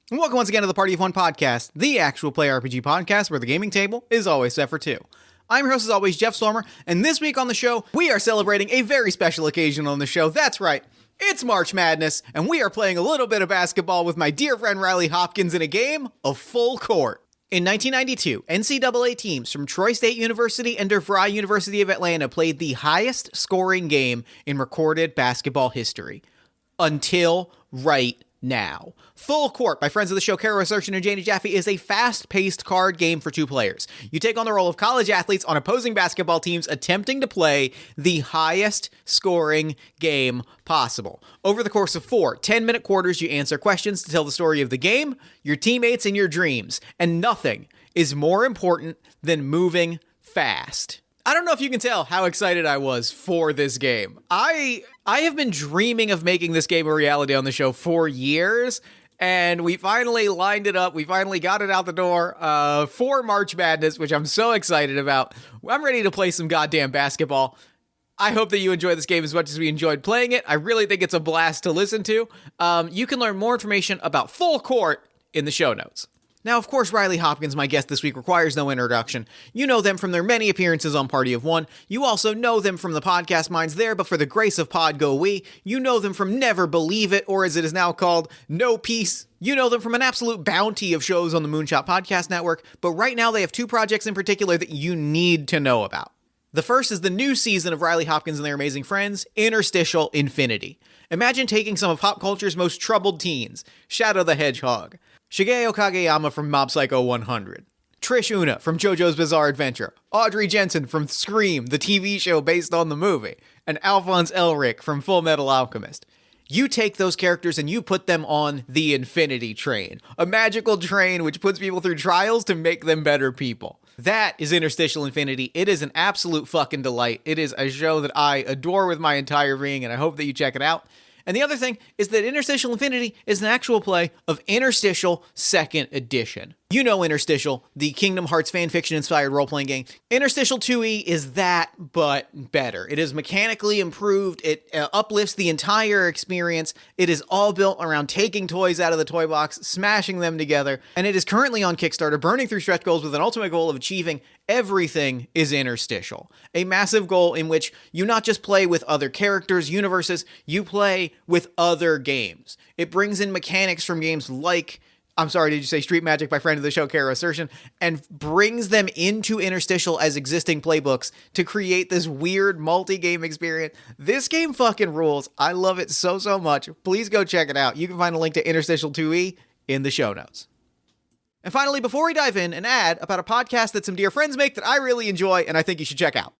And welcome once again to the Party of One podcast, the actual play RPG podcast where the gaming table is always set for two. I'm your host as always, Jeff Stormer, and this week on the show, we are celebrating a very special occasion on the show. That's right, it's March Madness, and we are playing a little bit of basketball with my dear friend Riley Hopkins in a game of full court. In 1992, NCAA teams from Troy State University and DeVry University of Atlanta played the highest scoring game in recorded basketball history. Until right now. Full Court by friends of the show Kara Assertion and Janie Jaffe is a fast-paced card game for two players. You take on the role of college athletes on opposing basketball teams attempting to play the highest scoring game possible. Over the course of 4 10-minute quarters, you answer questions to tell the story of the game, your teammates, and your dreams. And nothing is more important than moving fast. I don't know if you can tell how excited I was for this game. I have been dreaming of making this game a reality on the show for years, and we finally lined it up. We finally got it out the door for March Madness, which I'm so excited about. I'm ready to play some goddamn basketball. I hope that you enjoy this game as much as we enjoyed playing it. I really think it's a blast to listen to. You can learn more information about Full Court in the show notes. Now, of course, Riley Hopkins, my guest this week, requires no introduction. You know them from their many appearances on Party of One. You also know them from the podcast Minds There, but for the grace of Pod Go We. You know them from Never Believe It, or as it is now called, No Peace. You know them from an absolute bounty of shows on the Moonshot Podcast Network, but right now they have 2 projects in particular that you need to know about. The first is the new season of Riley Hopkins and Their Amazing Friends, Interstitial Infinity. Imagine taking some of pop culture's most troubled teens, Shadow the Hedgehog, Shigeo Kageyama from Mob Psycho 100, Trish Una from JoJo's Bizarre Adventure, Audrey Jensen from Scream, the TV show based on the movie, and Alphonse Elric from Full Metal Alchemist. You take those characters and you put them on the Infinity Train, a magical train which puts people through trials to make them better people. That is Interstitial Infinity. It is an absolute fucking delight. It is a show that I adore with my entire being, and I hope that you check it out. And the other thing is that Interstitial Infinity is an actual play of Interstitial 2nd Edition. You know Interstitial, the Kingdom Hearts fanfiction-inspired role-playing game. Interstitial 2E is that, but better. It is mechanically improved. It uplifts the entire experience. It is all built around taking toys out of the toy box, smashing them together, and it is currently on Kickstarter, burning through stretch goals with an ultimate goal of achieving everything is interstitial. A massive goal in which you not just play with other characters, universes, you play with other games. It brings in mechanics from games like, Street Magic by friend of the show, Kara Assertion, and brings them into Interstitial as existing playbooks to create this weird multi-game experience. This game fucking rules. I love it so, so much. Please go check it out. You can find a link to Interstitial 2E in the show notes. And finally, before we dive in, an ad about a podcast that some dear friends make that I really enjoy and I think you should check out.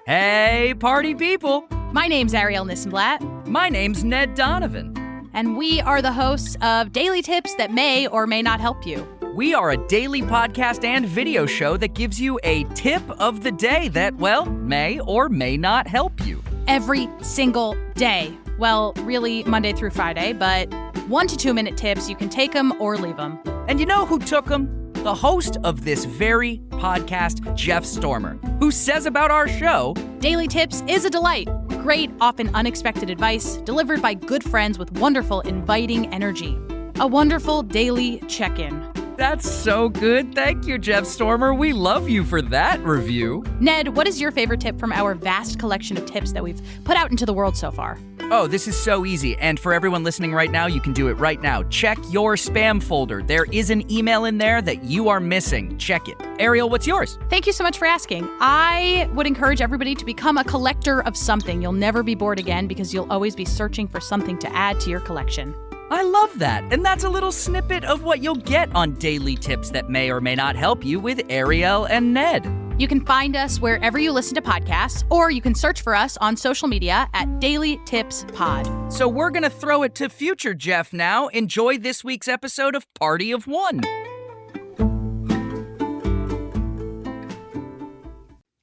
Hey, party people! My name's Ariel Nissenblatt. My name's Ned Donovan. And we are the hosts of Daily Tips that may or may not help you. We are a daily podcast and video show that gives you a tip of the day that, well, may or may not help you. Every single day. Well, really Monday through Friday, but 1 to 2 minute tips. You can take them or leave them. And you know who took them? The host of this very podcast, Jeff Stormer, who says about our show, Daily Tips is a delight. Great, often unexpected advice delivered by good friends with wonderful, inviting energy. A wonderful daily check-in. That's so good. Thank you, Jeff Stormer. We love you for that review. Ned, what is your favorite tip from our vast collection of tips that we've put out into the world so far? Oh, this is so easy. And for everyone listening right now, you can do it right now. Check your spam folder. There is an email in there that you are missing. Check it. Ariel, what's yours? Thank you so much for asking. I would encourage everybody to become a collector of something. You'll never be bored again because you'll always be searching for something to add to your collection. I love that. And that's a little snippet of what you'll get on Daily Tips that may or may not help you with Ariel and Ned. You can find us wherever you listen to podcasts, or you can search for us on social media at Daily Tips Pod. So we're going to throw it to future Jeff now. Enjoy this week's episode of Party of One.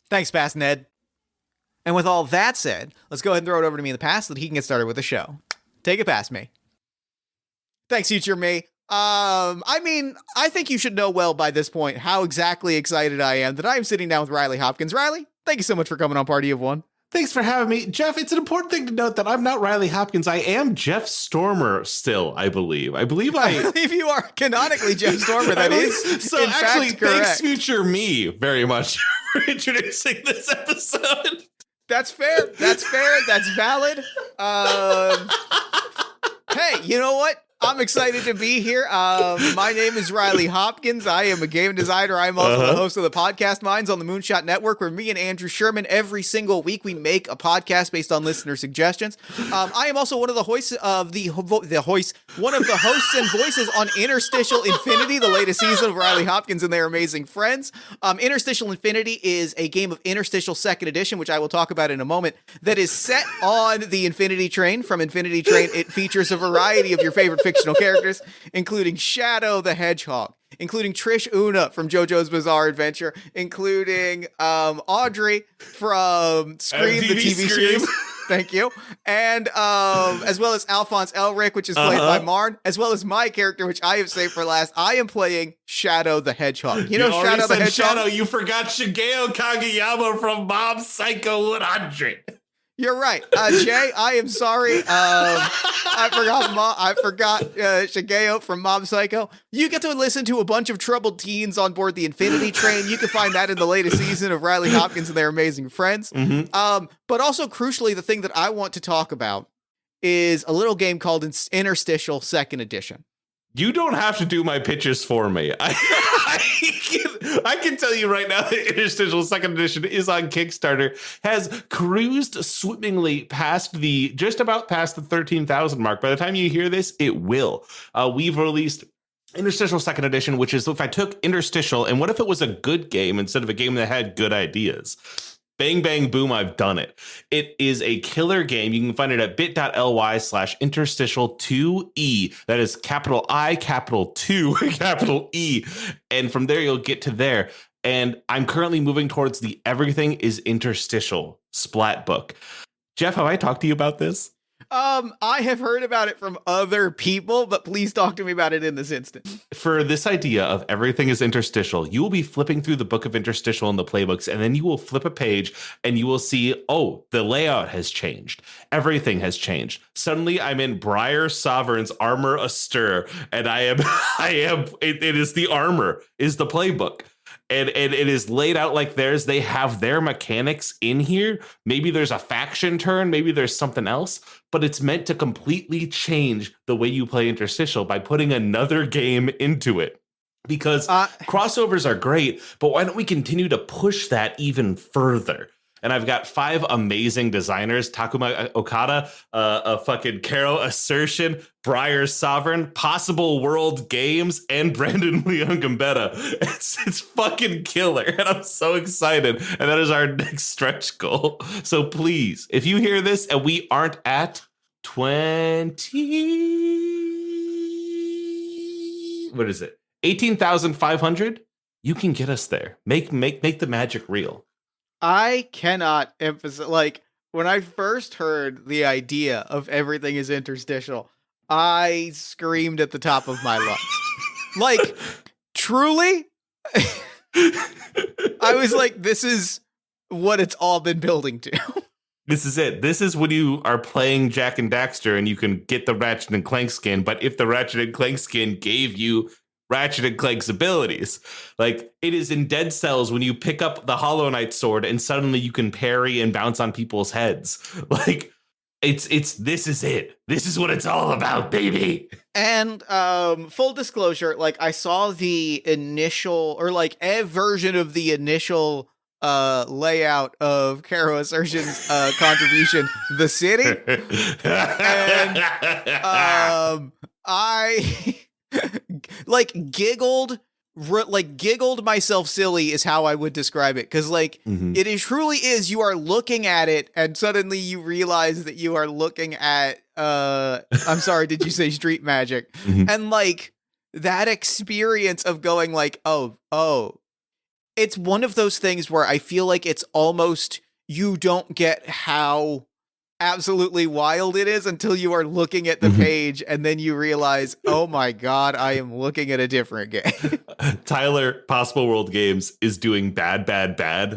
Thanks, Past Ned. And with all that said, let's go ahead and throw it over to me in the past so that he can get started with the show. Take it past me. Thanks, future me. I think you should know well by this point how exactly excited I am that I am sitting down with Riley Hopkins. Riley, thank you so much for coming on Party of One. Thanks for having me. Jeff, it's an important thing to note that I'm not Riley Hopkins. I am Jeff Stormer still, I believe. I believe you are canonically Jeff Stormer. That is so. In Actually, fact, correct. thanks, future me, very much for introducing this episode. That's fair. That's fair. That's valid. Hey, you know what? I'm excited to be here. My name is Riley Hopkins. I am a game designer. I'm also the host of the podcast Minds on the Moonshot Network, where me and Andrew Sherman, every single week, we make a podcast based on listener suggestions. I am also one of the hosts of one of the hosts and voices on Interstitial Infinity, the latest season of Riley Hopkins and their amazing friends. Interstitial Infinity is a game of Interstitial Second Edition, which I will talk about in a moment, that is set on the Infinity Train. From Infinity Train, it features a variety of your favorite fictional characters, including Shadow the Hedgehog, including Trish Una from JoJo's Bizarre Adventure, including Audrey from Scream, the TV series. Thank you. And as well as Alphonse Elric, which is played by Marn, as well as my character, which I have saved for last. I am playing Shadow the Hedgehog. You know Shadow the Hedgehog? Shadow, you forgot Shigeo Kageyama from Mob Psycho 100. You're right. Jay, I am sorry. I forgot Shigeo from Mob Psycho. You get to listen to a bunch of troubled teens on board the Infinity Train. You can find that in the latest season of Riley Hopkins and their amazing friends. But also, crucially, the thing that I want to talk about is a little game called Interstitial Second Edition. You don't have to do my pitches for me. I can tell you right now that Interstitial Second Edition is on Kickstarter, has cruised swimmingly just about past the 13,000 mark. By the time you hear this, it will. We've released Interstitial Second Edition, which is if I took Interstitial and what if it was a good game instead of a game that had good ideas? Bang, bang, boom, I've done it. It is a killer game. You can find it at bit.ly/interstitial2E. That is capital I, capital 2, capital E. And from there, you'll get to there. And I'm currently moving towards the Everything is Interstitial splat book. Jeff, have I talked to you about this? I have heard about it from other people, but please talk to me about it in this instance. For this idea of everything is interstitial, you will be flipping through the book of interstitial in the playbooks, and then you will flip a page and you will see, oh, the layout has changed. Everything has changed. Suddenly I'm in Briar Sovereign's Armor Astir, and it is the armor, is the playbook. And it is laid out like theirs. They have their mechanics in here. Maybe there's a faction turn. Maybe there's something else. But it's meant to completely change the way you play Interstitial by putting another game into it. Because crossovers are great, but why don't we continue to push that even further? And I've got 5 amazing designers: Takuma Okada, a fucking Caro Assertion, Briar Sovereign, Possible World Games, and Brandon Leon Gambetta. It's fucking killer, and I'm so excited. And that is our next stretch goal. So please, if you hear this and we aren't at 18,500, you can get us there. Make the magic real. I cannot emphasize, like, when I first heard the idea of everything is interstitial, I screamed at the top of my lungs. Like, truly? I was like, this is what it's all been building to. This is it. This is when you are playing Jack and Daxter and you can get the Ratchet and Clank skin, but if the Ratchet and Clank skin gave you Ratchet and Clank's abilities. Like, it is in Dead Cells when you pick up the Hollow Knight sword and suddenly you can parry and bounce on people's heads. Like, this is it. This is what it's all about, baby. And full disclosure, like, I saw the initial, or like a version of the initial layout of Caro Assertion's contribution, The City. And I giggled myself silly is how I would describe it. Cause it is truly is, you are looking at it and suddenly you realize that you are looking at, I'm sorry, did you say Street Magic? And like that experience of going like, oh, it's one of those things where I feel like it's almost, you don't get how absolutely wild it is until you are looking at the page and then you realize, oh my God, I am looking at a different game. Tyler, Possible World Games is doing bad.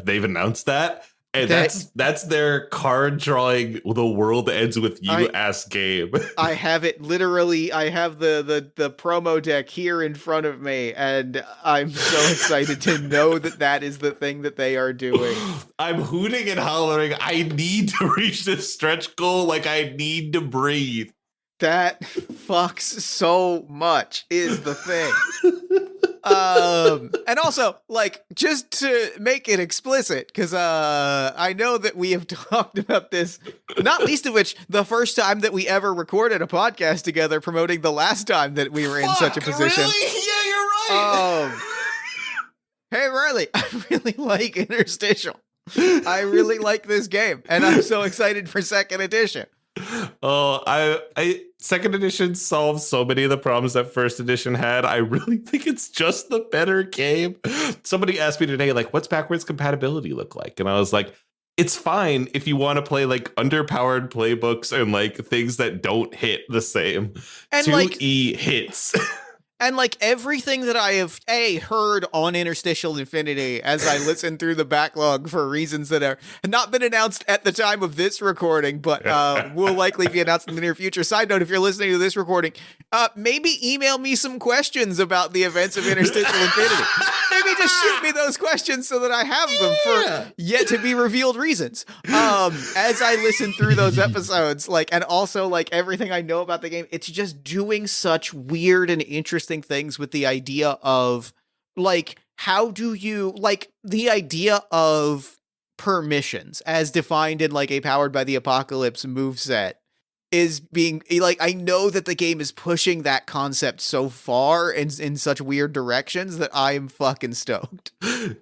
They've announced that. And that's their card drawing the world ends with you ass game. I have it literally. I have the promo deck here in front of me, and I'm so excited to know that is the thing that they are doing. I'm hooting and hollering. I need to reach this stretch goal. Like, I need to breathe. That fucks so much is the thing. And also, like, just to make it explicit, because I know that we have talked about this, not least of which the first time that we ever recorded a podcast together promoting the last time that we were in such a position. Really? Yeah, you're right. Hey, Riley, I really like Interstitial. I really like this game, and I'm so excited for second edition. Oh, I second edition solves so many of the problems that first edition had. I really think it's just the better game. Somebody asked me today, like, what's backwards compatibility look like? And I was like, it's fine if you want to play like underpowered playbooks and like things that don't hit the same. And 2E hits. And like everything that I have heard on Interstitial Infinity as I listen through the backlog for reasons that are not been announced at the time of this recording, but will likely be announced in the near future. Side note, if you're listening to this recording, maybe email me some questions about the events of Interstitial Infinity. Maybe just shoot me those questions so that I have them for yet to be revealed reasons. As I listen through those episodes, like, and also like everything I know about the game, it's just doing such weird and interesting things with the idea of like, how do you like the idea of permissions as defined in like a Powered by the Apocalypse moveset is being like, I know that the game is pushing that concept so far and in such weird directions that I am fucking stoked.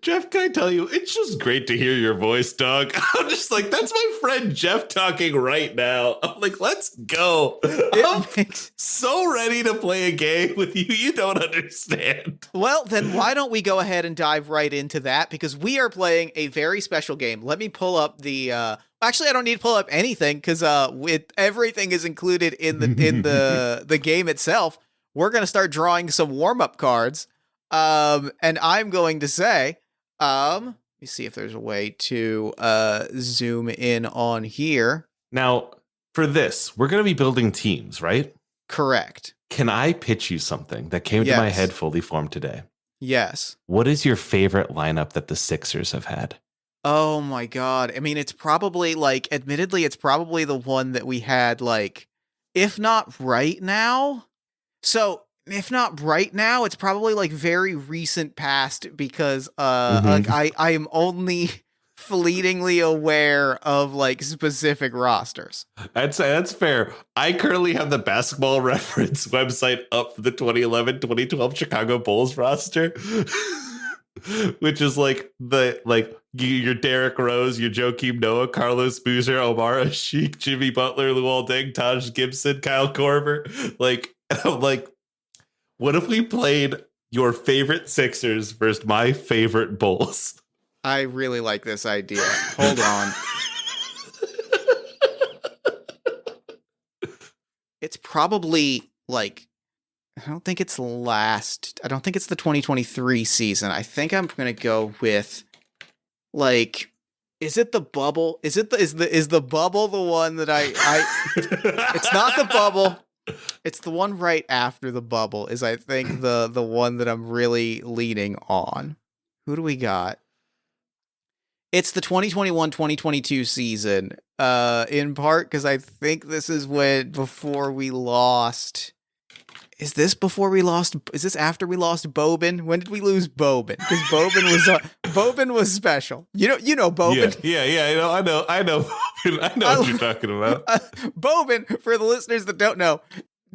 Jeff, can I tell you, it's just great to hear your voice, dog. I'm just like, that's my friend Jeff talking right now. I'm like, let's go. I'm so ready to play a game with you. You don't understand. Well, then why don't we go ahead and dive right into that? Because we are playing a very special game. Let me pull up the actually, I don't need to pull up anything because with everything is included in the game itself. We're gonna start drawing some warm-up cards, and I'm going to say, let me see if there's a way to zoom in on here. Now, for this, we're gonna be building teams, right? Correct. Can I pitch you something that came to my head fully formed today? Yes. What is your favorite lineup that the Sixers have had? Oh my God. I mean, it's probably like, admittedly, it's probably the one that we had, like, if not right now. So if not right now, it's probably like very recent past because like I am only fleetingly aware of like specific rosters. I'd say that's fair. I currently have the Basketball Reference website up for the 2011-2012 Chicago Bulls roster. Which is like your Derrick Rose, your Joakim Noah, Carlos Boozer, Omar Asik, Jimmy Butler, Luol Deng, Taj Gibson, Kyle Korver. Like, I'm like, what if we played your favorite Sixers versus my favorite Bulls? I really like this idea. Hold on. It's probably like, I don't think it's the 2023 season. I think I'm going to go with like, is it the bubble? Is the bubble the one that I it's not the bubble. It's the one right after the bubble is I think the one that I'm really leaning on. Who do we got? It's the 2021-2022 season. In part because I think this is before we lost. Is this after we lost Boban? When did we lose Boban? Because Boban was special. You know Boban. Yeah. I know. I know what you're talking about. Boban, for the listeners that don't know,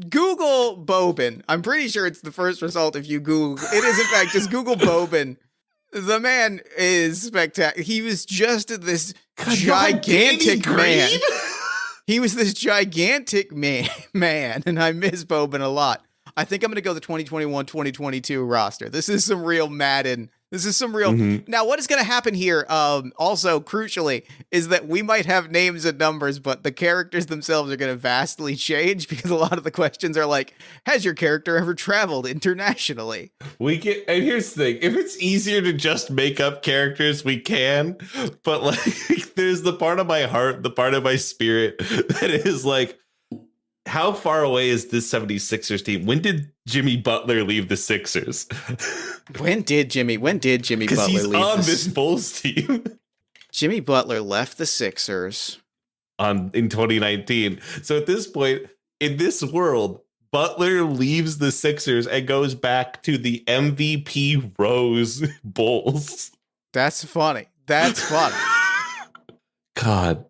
Google Boban. I'm pretty sure it's the first result if you Google. It is, in fact, just Google Boban. The man is spectacular. He was just this gigantic man. He was this gigantic man, and I miss Boban a lot. I think I'm going to go the 2021-2022 roster. This is some real Madden This is some real. Mhm. Now, what is going to happen here, also crucially, is that we might have names and numbers, but the characters themselves are going to vastly change because a lot of the questions are like, has your character ever traveled internationally? And here's the thing, if it's easier to just make up characters, we can, but like there's the part of my heart, the part of my spirit that is like, how far away is this 76ers team? When did Jimmy Butler leave the Sixers? When did Jimmy Butler Because he's leave on this Bulls team. Jimmy Butler left the Sixers in 2019. So at this point, in this world, Butler leaves the Sixers and goes back to the MVP Rose Bulls. That's funny. That's funny. God,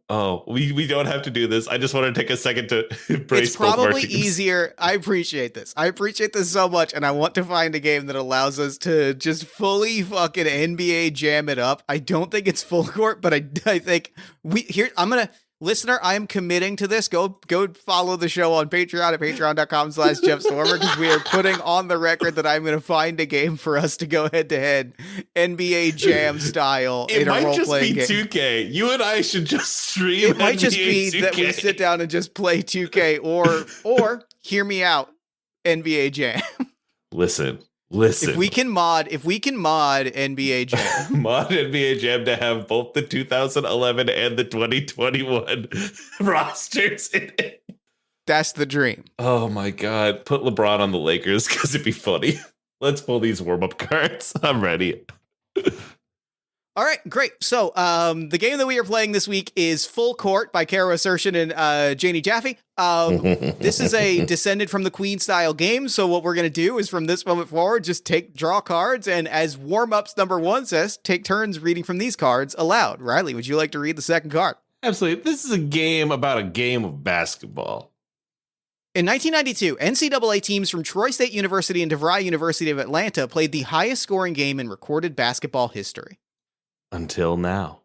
we don't have to do this. I just want to take a second to embrace. It's probably both easier. I appreciate this. I appreciate this so much, and I want to find a game that allows us to just fully fucking NBA jam it up. I don't think it's full court, but I think listener, I am committing to this. Go follow the show on Patreon at patreon.com/JeffStormer because we are putting on the record that I'm going to find a game for us to go head to head NBA Jam style It in a might role just playing be game. 2K. You and I should just stream. It might NBA just be 2K. that we sit down and just play 2K or hear me out, NBA Jam. Listen. If we can mod NBA Jam. Mod NBA Jam to have both the 2011 and the 2021 rosters in it. That's the dream. Oh my God. Put LeBron on the Lakers because it'd be funny. Let's pull these warm-up cards. I'm ready. All right, great. So the game that we are playing this week is Full Court by Kara Assertion and Janie Jaffe. This is a Descended from the Queen style game. So what we're going to do is from this moment forward, just draw cards. And as warm-ups number 1 says, take turns reading from these cards aloud. Riley, would you like to read the second card? Absolutely. This is a game about a game of basketball. In 1992, NCAA teams from Troy State University and DeVry University of Atlanta played the highest scoring game in recorded basketball history. Until now.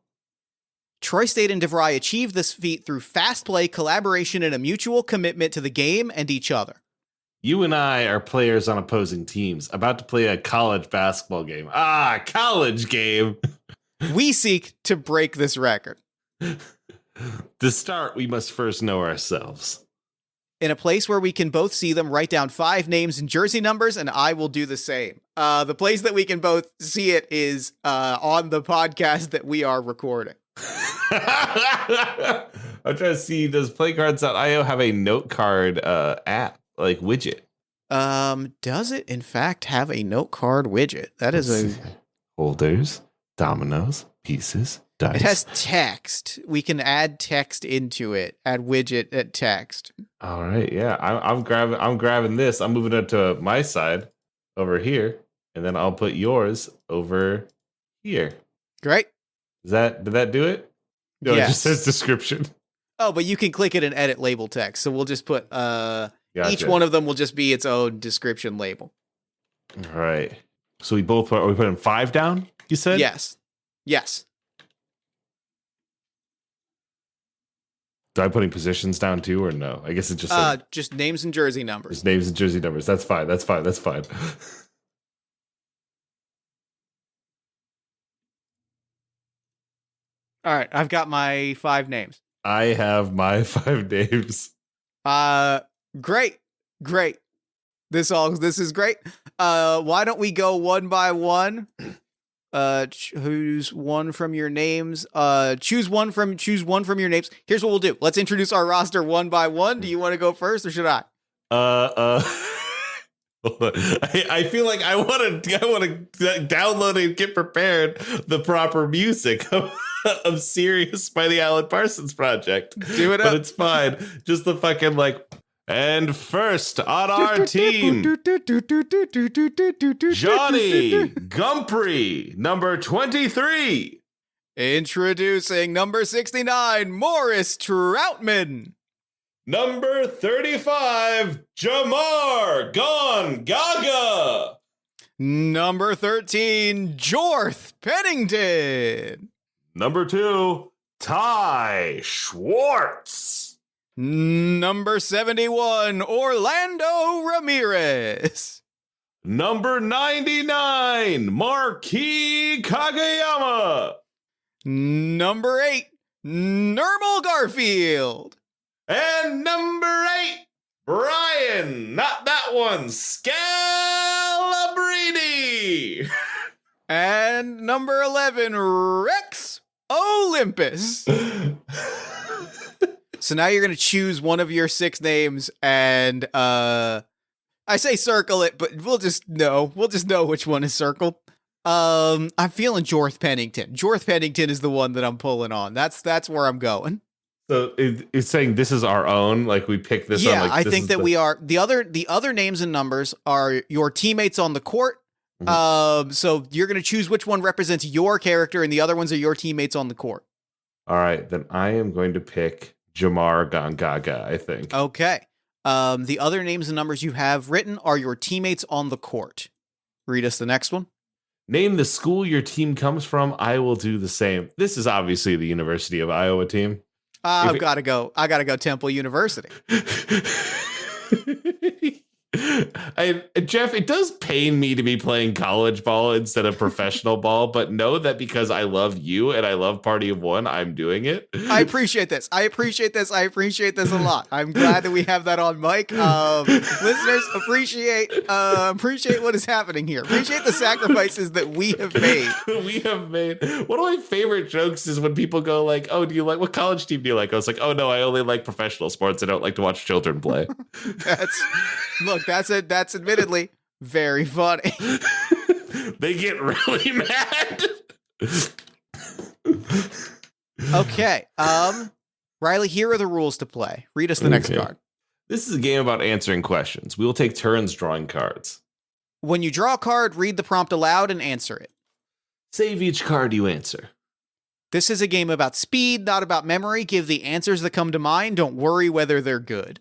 Troy State and DeVry achieved this feat through fast play, collaboration, and a mutual commitment to the game and each other. You and I are players on opposing teams, about to play a college basketball game. College game. We seek to break this record. To start, we must first know ourselves. In a place where we can both see them, write down 5 names and jersey numbers, and I will do the same. The place that we can both see it is on the podcast that we are recording. I'm trying to see, does playcards.io have a note card app, like widget? Does it in fact have a note card widget? That is holders, dominoes, pieces, dice. It has text. We can add text into it. Add widget at text. All right, yeah. I'm grabbing this. I'm moving it to my side over here, and then I'll put yours over here. Great. Did that do it? No, yes. It just says description. Oh, but you can click it and edit label text. So we'll just put Gotcha. Each one of them will just be its own description label. All right. So we putting 5 down, you said? Yes. Am I putting positions down too, or no? I guess it just names and jersey numbers. Just names and jersey numbers. That's fine. All right, I've got my 5 names. I have my 5 names. Great. This is great. Why don't we go one by one? Who's one from your names? Choose one from your names. Here's what we'll do. Let's introduce our roster one by one. Do you want to go first, or should I? I feel like I want to download and get prepared the proper music of Sirius by the Alan Parsons Project. Do it up. But it's fine. Just the fucking and first on our team, Johnny Gumpry, number 23. Introducing number 69, Morris Troutman. Number 35, Jamar Gone Gaga. Number 13, Jorth Pennington. Number 2, Ty Schwartz. Number 71, Orlando Ramirez. Number 99, Marquis Kageyama. Number 8, Nermal Garfield. And number 8, Brian, not that one, Scalabrini. And number 11, Rex Olympus. So now you're going to choose one of your 6 names and I say circle it, but we'll just know which one is circled. I'm feeling Jorth Pennington. Jorth Pennington is the one that I'm pulling on. That's where I'm going. So it's saying this is our own, like we picked this on. Yeah, Like, I think that we are. The other names and numbers are your teammates on the court. So you're going to choose which one represents your character, and the other ones are your teammates on the court. All right, then I am going to pick Jamar Gangaga, I think. Okay. The other names and numbers you have written are your teammates on the court. Read us the next one. Name the school your team comes from. I will do the same. This is obviously the University of Iowa team. I gotta go Temple University. Jeff, it does pain me to be playing college ball instead of professional ball, but know that because I love you and I love Party of One, I'm doing it. I appreciate this. I appreciate this a lot. I'm glad that we have that on mic. Listeners, appreciate what is happening here. Appreciate the sacrifices that we have made. One of my favorite jokes is when people go like, "Oh, do you like what college team do you like?" I was like, "Oh no, I only like professional sports. I don't like to watch children play." That's admittedly very funny. They get really mad. Okay. Riley, here are the rules to play. Read us the next card. This is a game about answering questions. We will take turns drawing cards. When you draw a card, read the prompt aloud and answer it. Save each card you answer. This is a game about speed, not about memory. Give the answers that come to mind. Don't worry whether they're good.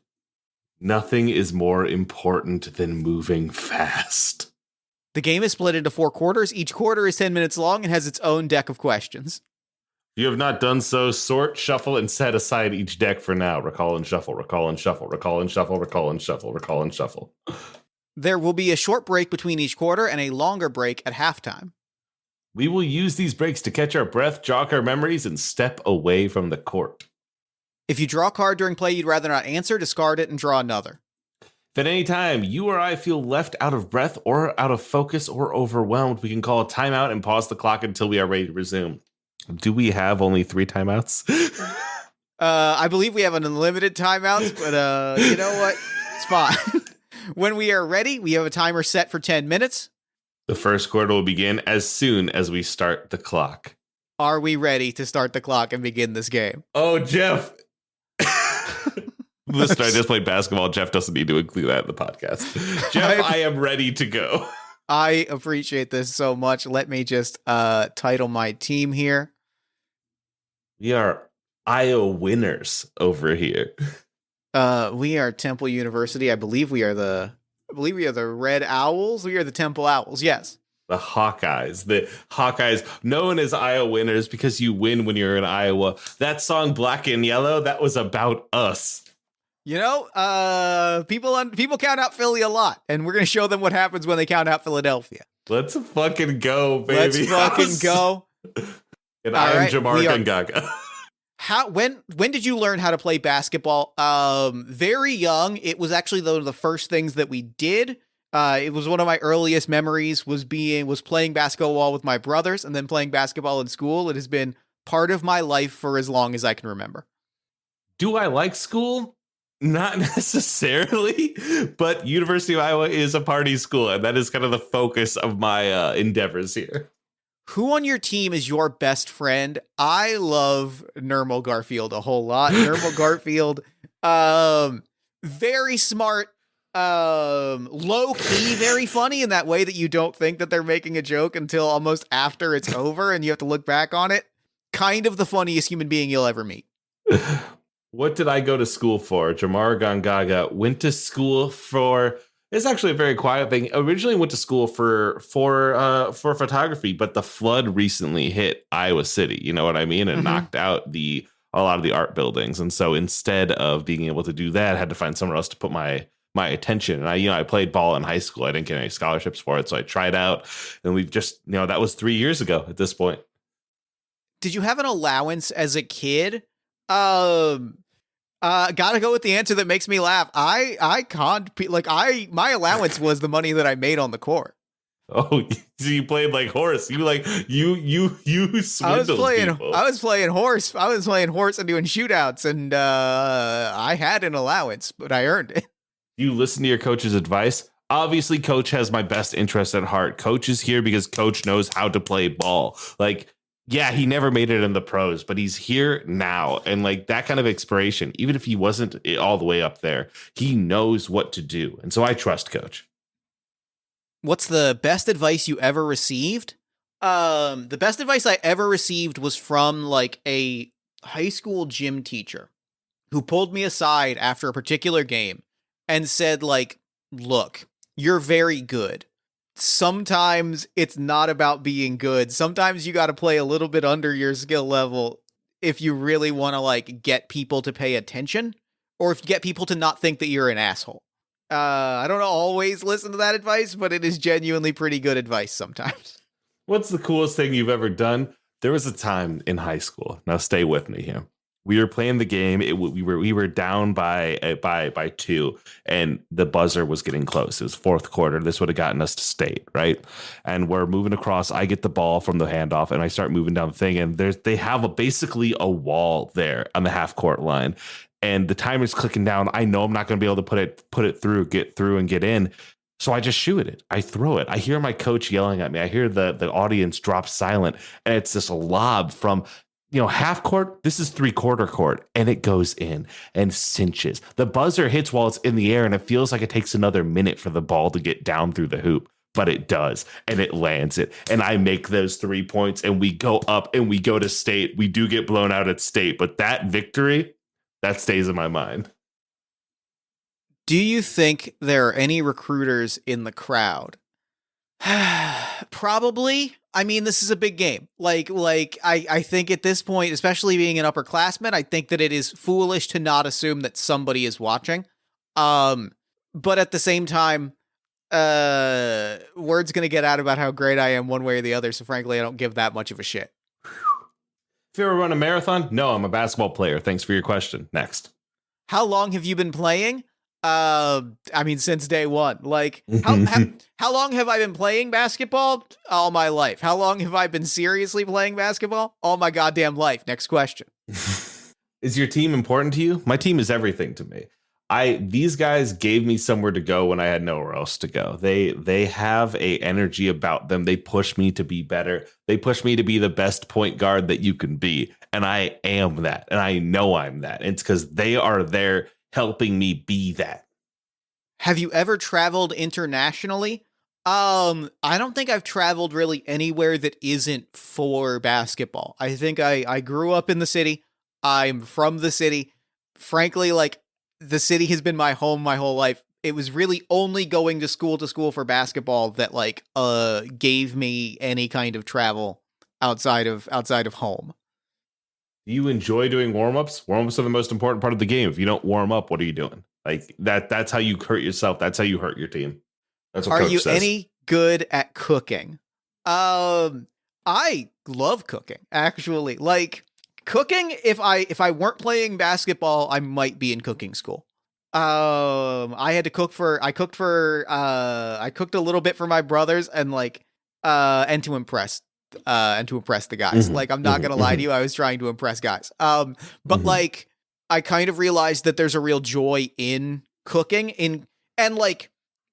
Nothing is more important than moving fast. The game is split into 4 quarters. Each quarter is 10 minutes long and has its own deck of questions. If you have not done so, sort, shuffle, and set aside each deck for now. Recall and shuffle, recall and shuffle, recall and shuffle, recall and shuffle, recall and shuffle. There will be a short break between each quarter and a longer break at halftime. We will use these breaks to catch our breath, jog our memories, and step away from the court. If you draw a card during play you'd rather not answer, discard it and draw another. If at any time you or I feel left out of breath or out of focus or overwhelmed, we can call a timeout and pause the clock until we are ready to resume. Do we have only 3 timeouts? I believe we have an unlimited timeouts, but you know what? It's fine. When we are ready, we have a timer set for 10 minutes. The first quarter will begin as soon as we start the clock. Are we ready to start the clock and begin this game? Oh, Jeff. Listen, I just played basketball. Jeff doesn't need to include that in the podcast. Jeff, I am ready to go. I appreciate this so much. Let me just title my team here. We are Iowa winners over here. We are Temple University. I believe we are the Red Owls. We are the Temple Owls. Yes. The Hawkeyes, known as Iowa winners because you win when you're in Iowa. That song Black and Yellow, that was about us. You know, people count out Philly a lot, and we're going to show them what happens when they count out Philadelphia. Let's fucking go, baby. Let's fucking go. And I am Jamar Gangaga. When did you learn how to play basketball? Very young. It was actually one of the first things that we did. It was one of my earliest memories was playing basketball with my brothers and then playing basketball in school. It has been part of my life for as long as I can remember. Do I like school? Not necessarily, but University of Iowa is a party school, and that is kind of the focus of my endeavors here. Who on your team is your best friend? I love Nermal Garfield a whole lot. Nermal Garfield, very smart, low key, very funny in that way that you don't think that they're making a joke until almost after it's over and you have to look back on it. Kind of the funniest human being you'll ever meet. What did I go to school for? Jamar Gangaga went to school for... It's actually a very quiet thing. Originally went to school for photography, but the flood recently hit Iowa City. You know what I mean? And knocked out a lot of the art buildings. And so instead of being able to do that, I had to find somewhere else to put my my attention. And I played ball in high school. I didn't get any scholarships for it, so I tried out. And we've just, that was 3 years ago at this point. Did you have an allowance as a kid? Gotta go with the answer that makes me laugh. I can't my allowance was the money that I made on the court. Oh, so you played like horse. You swindled people. I was playing horse and doing shootouts, and I had an allowance, but I earned it. You listen to your coach's advice. Obviously, coach has my best interest at heart. Coach is here because coach knows how to play ball. Like, yeah, he never made it in the pros, but he's here now. And like that kind of inspiration, even if he wasn't all the way up there, he knows what to do. And so I trust coach. What's the best advice you ever received? The best advice I ever received was from like a high school gym teacher who pulled me aside after a particular game and said, like, look, you're very good. Sometimes it's not about being good. Sometimes you got to play a little bit under your skill level if you really want to like get people to pay attention, or if you get people to not think that you're an asshole. I don't always listen to that advice, but it is genuinely pretty good advice sometimes. What's the coolest thing you've ever done? There was a time in high school. Now stay with me here. We were playing the game. We were down by 2, and the buzzer was getting close. It was fourth quarter. This would have gotten us to state, right? And we're moving across. I get the ball from the handoff, and I start moving down the thing. And they have basically a wall there on the half court line, and the timer's clicking down. I know I'm not going to be able to put it through, get through, and get in. So I just shoot it. I throw it. I hear my coach yelling at me. I hear the audience drop silent, and it's this lob from half court. This is 3/4 court, and it goes in and cinches. The buzzer hits while it's in the air, and it feels like it takes another minute for the ball to get down through the hoop, but it does, and it lands it. And I make those 3 points, and we go up, and we go to state. We do get blown out at state, but that victory, that stays in my mind. Do you think there are any recruiters in the crowd? Probably. I mean, this is a big game. I think at this point, especially being an upperclassman, I think that it is foolish to not assume that somebody is watching. But at the same time, word's going to get out about how great I am one way or the other. So frankly, I don't give that much of a shit. If you ever run a marathon? No, I'm a basketball player. Thanks for your question. Next. How long have you been playing? Since day one. Like, how long have I been playing basketball? All my life. How long have I been seriously playing basketball? All my goddamn life. Next question. Is your team important to you? My team is everything to me. These guys gave me somewhere to go when I had nowhere else to go. They have a energy about them. They push me to be better. They push me to be the best point guard that you can be. And I am that. And I know I'm that. And it's because they are there helping me be that. Have you ever traveled internationally? I don't think I've traveled really anywhere that isn't for basketball. I think I grew up in the city. I'm from the city. Frankly, like, the city has been my home my whole life. It was really only going to school for basketball that gave me any kind of travel outside of home. Do you enjoy doing warm-ups? Warm-ups are the most important part of the game. If you don't warm up, what are you doing? Like that's how you hurt yourself. That's how you hurt your team. That's what coach says. Are you any good at cooking? I love cooking, actually. Like, cooking, if I weren't playing basketball, I might be in cooking school. I cooked a little bit for my brothers and to impress the guys. Mm-hmm. Like, I'm not going to lie to you. I was trying to impress guys. But I kind of realized that there's a real joy in cooking and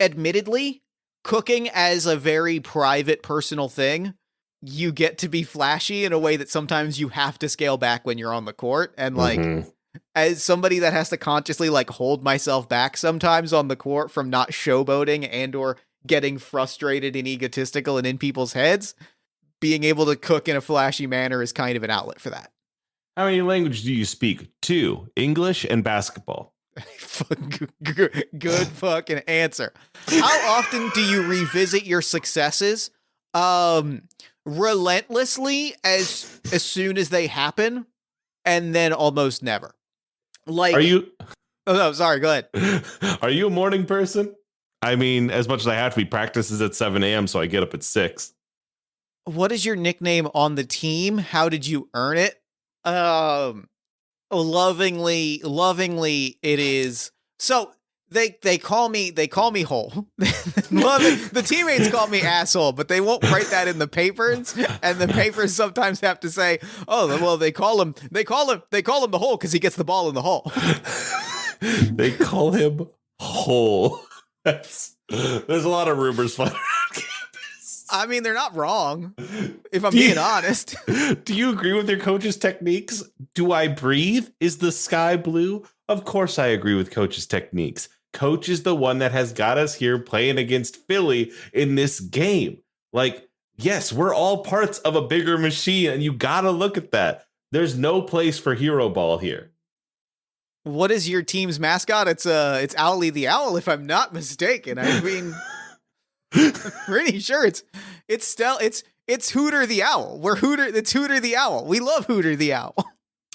admittedly, cooking as a very private, personal thing, you get to be flashy in a way that sometimes you have to scale back when you're on the court. And as somebody that has to consciously hold myself back sometimes on the court from not showboating and or getting frustrated and egotistical and in people's heads, being able to cook in a flashy manner is kind of an outlet for that. How many languages do you speak? 2, English and basketball. Good fucking answer. How often do you revisit your successes? Relentlessly as soon as they happen, and then almost never. Like, Oh, no, sorry. Go ahead. Are you a morning person? I mean, as much as I have to be, practices at 7 a.m., so I get up at 6. What is your nickname on the team? How did you earn it? Lovingly, it is. So they call me Hole. The teammates call me asshole, but they won't write that in the papers, and the papers sometimes have to say, "Oh, well, they call him the Hole because he gets the ball in the hole." They call him Hole. There's a lot of rumors flying around campus. I mean, they're not wrong, if I'm being honest. Do you agree with your coach's techniques? Do I breathe? Is the sky blue? Of course I agree with coach's techniques. Coach is the one that has got us here playing against Philly in this game. Like, yes, we're all parts of a bigger machine, and you got to look at that. There's no place for hero ball here. What is your team's mascot? It's Owly the Owl, if I'm not mistaken. I mean, I'm pretty sure it's Hooter the Owl. It's Hooter the Owl. We love Hooter the Owl.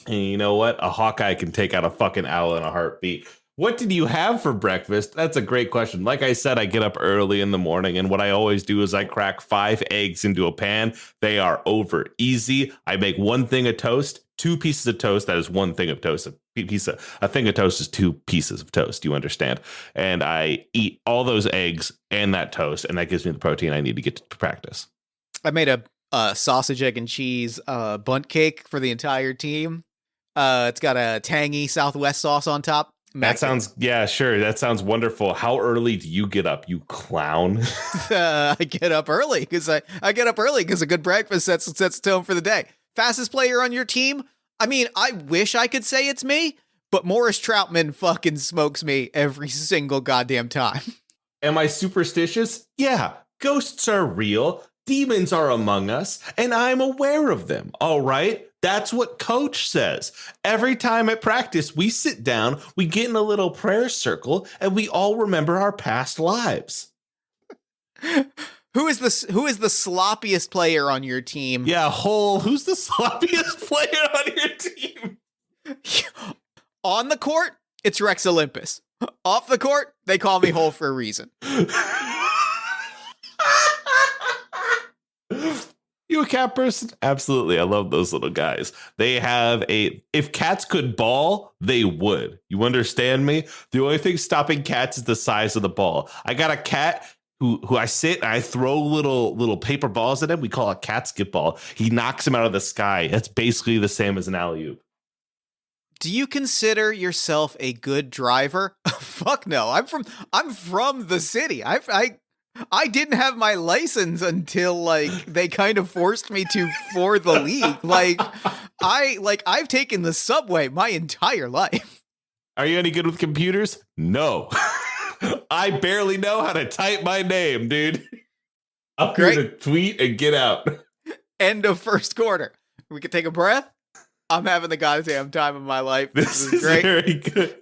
And you know what? A Hawkeye can take out a fucking owl in a heartbeat. What did you have for breakfast? That's a great question. Like I said, I get up early in the morning, and what I always do is I crack 5 eggs into a pan. They are over easy. I make 1 thing of toast, 2 pieces of toast. That is 1 thing of toast. A thing of toast is 2 pieces of toast. You understand? And I eat all those eggs and that toast, and that gives me the protein I need to get to practice. I made a sausage, egg, and cheese bunt cake for the entire team. It's got a tangy Southwest sauce on top. That sounds, yeah, sure. That sounds wonderful. How early do you get up, you clown? I get up early because a good breakfast sets the tone for the day. Fastest player on your team? I mean, I wish I could say it's me, but Morris Troutman fucking smokes me every single goddamn time. Am I superstitious? Yeah. Ghosts are real. Demons are among us, and I'm aware of them. All right. That's what coach says. Every time at practice, we sit down, we get in a little prayer circle, and we all remember our past lives. Who is the sloppiest player on your team? Yeah, Hole, who's the sloppiest player on your team? On the court, it's Rex Olympus. Off the court, they call me Hole for a reason. You a cat person? Absolutely. I love those little guys. They have if cats could ball, they would. You understand me? The only thing stopping cats is the size of the ball. I got a cat who I sit and I throw little paper balls at him. We call it a cat skip ball. He knocks him out of the sky. That's basically the same as an alley-oop. Do you consider yourself a good driver? Fuck no. I'm from the city. I didn't have my license until like they kind of forced me to for the league. I've taken the subway my entire life. Are you any good with computers? No. I barely know how to type my name, dude. I'm here to tweet and get out. End of first quarter. We can take a breath. I'm having the goddamn time of my life. This is great. Very good.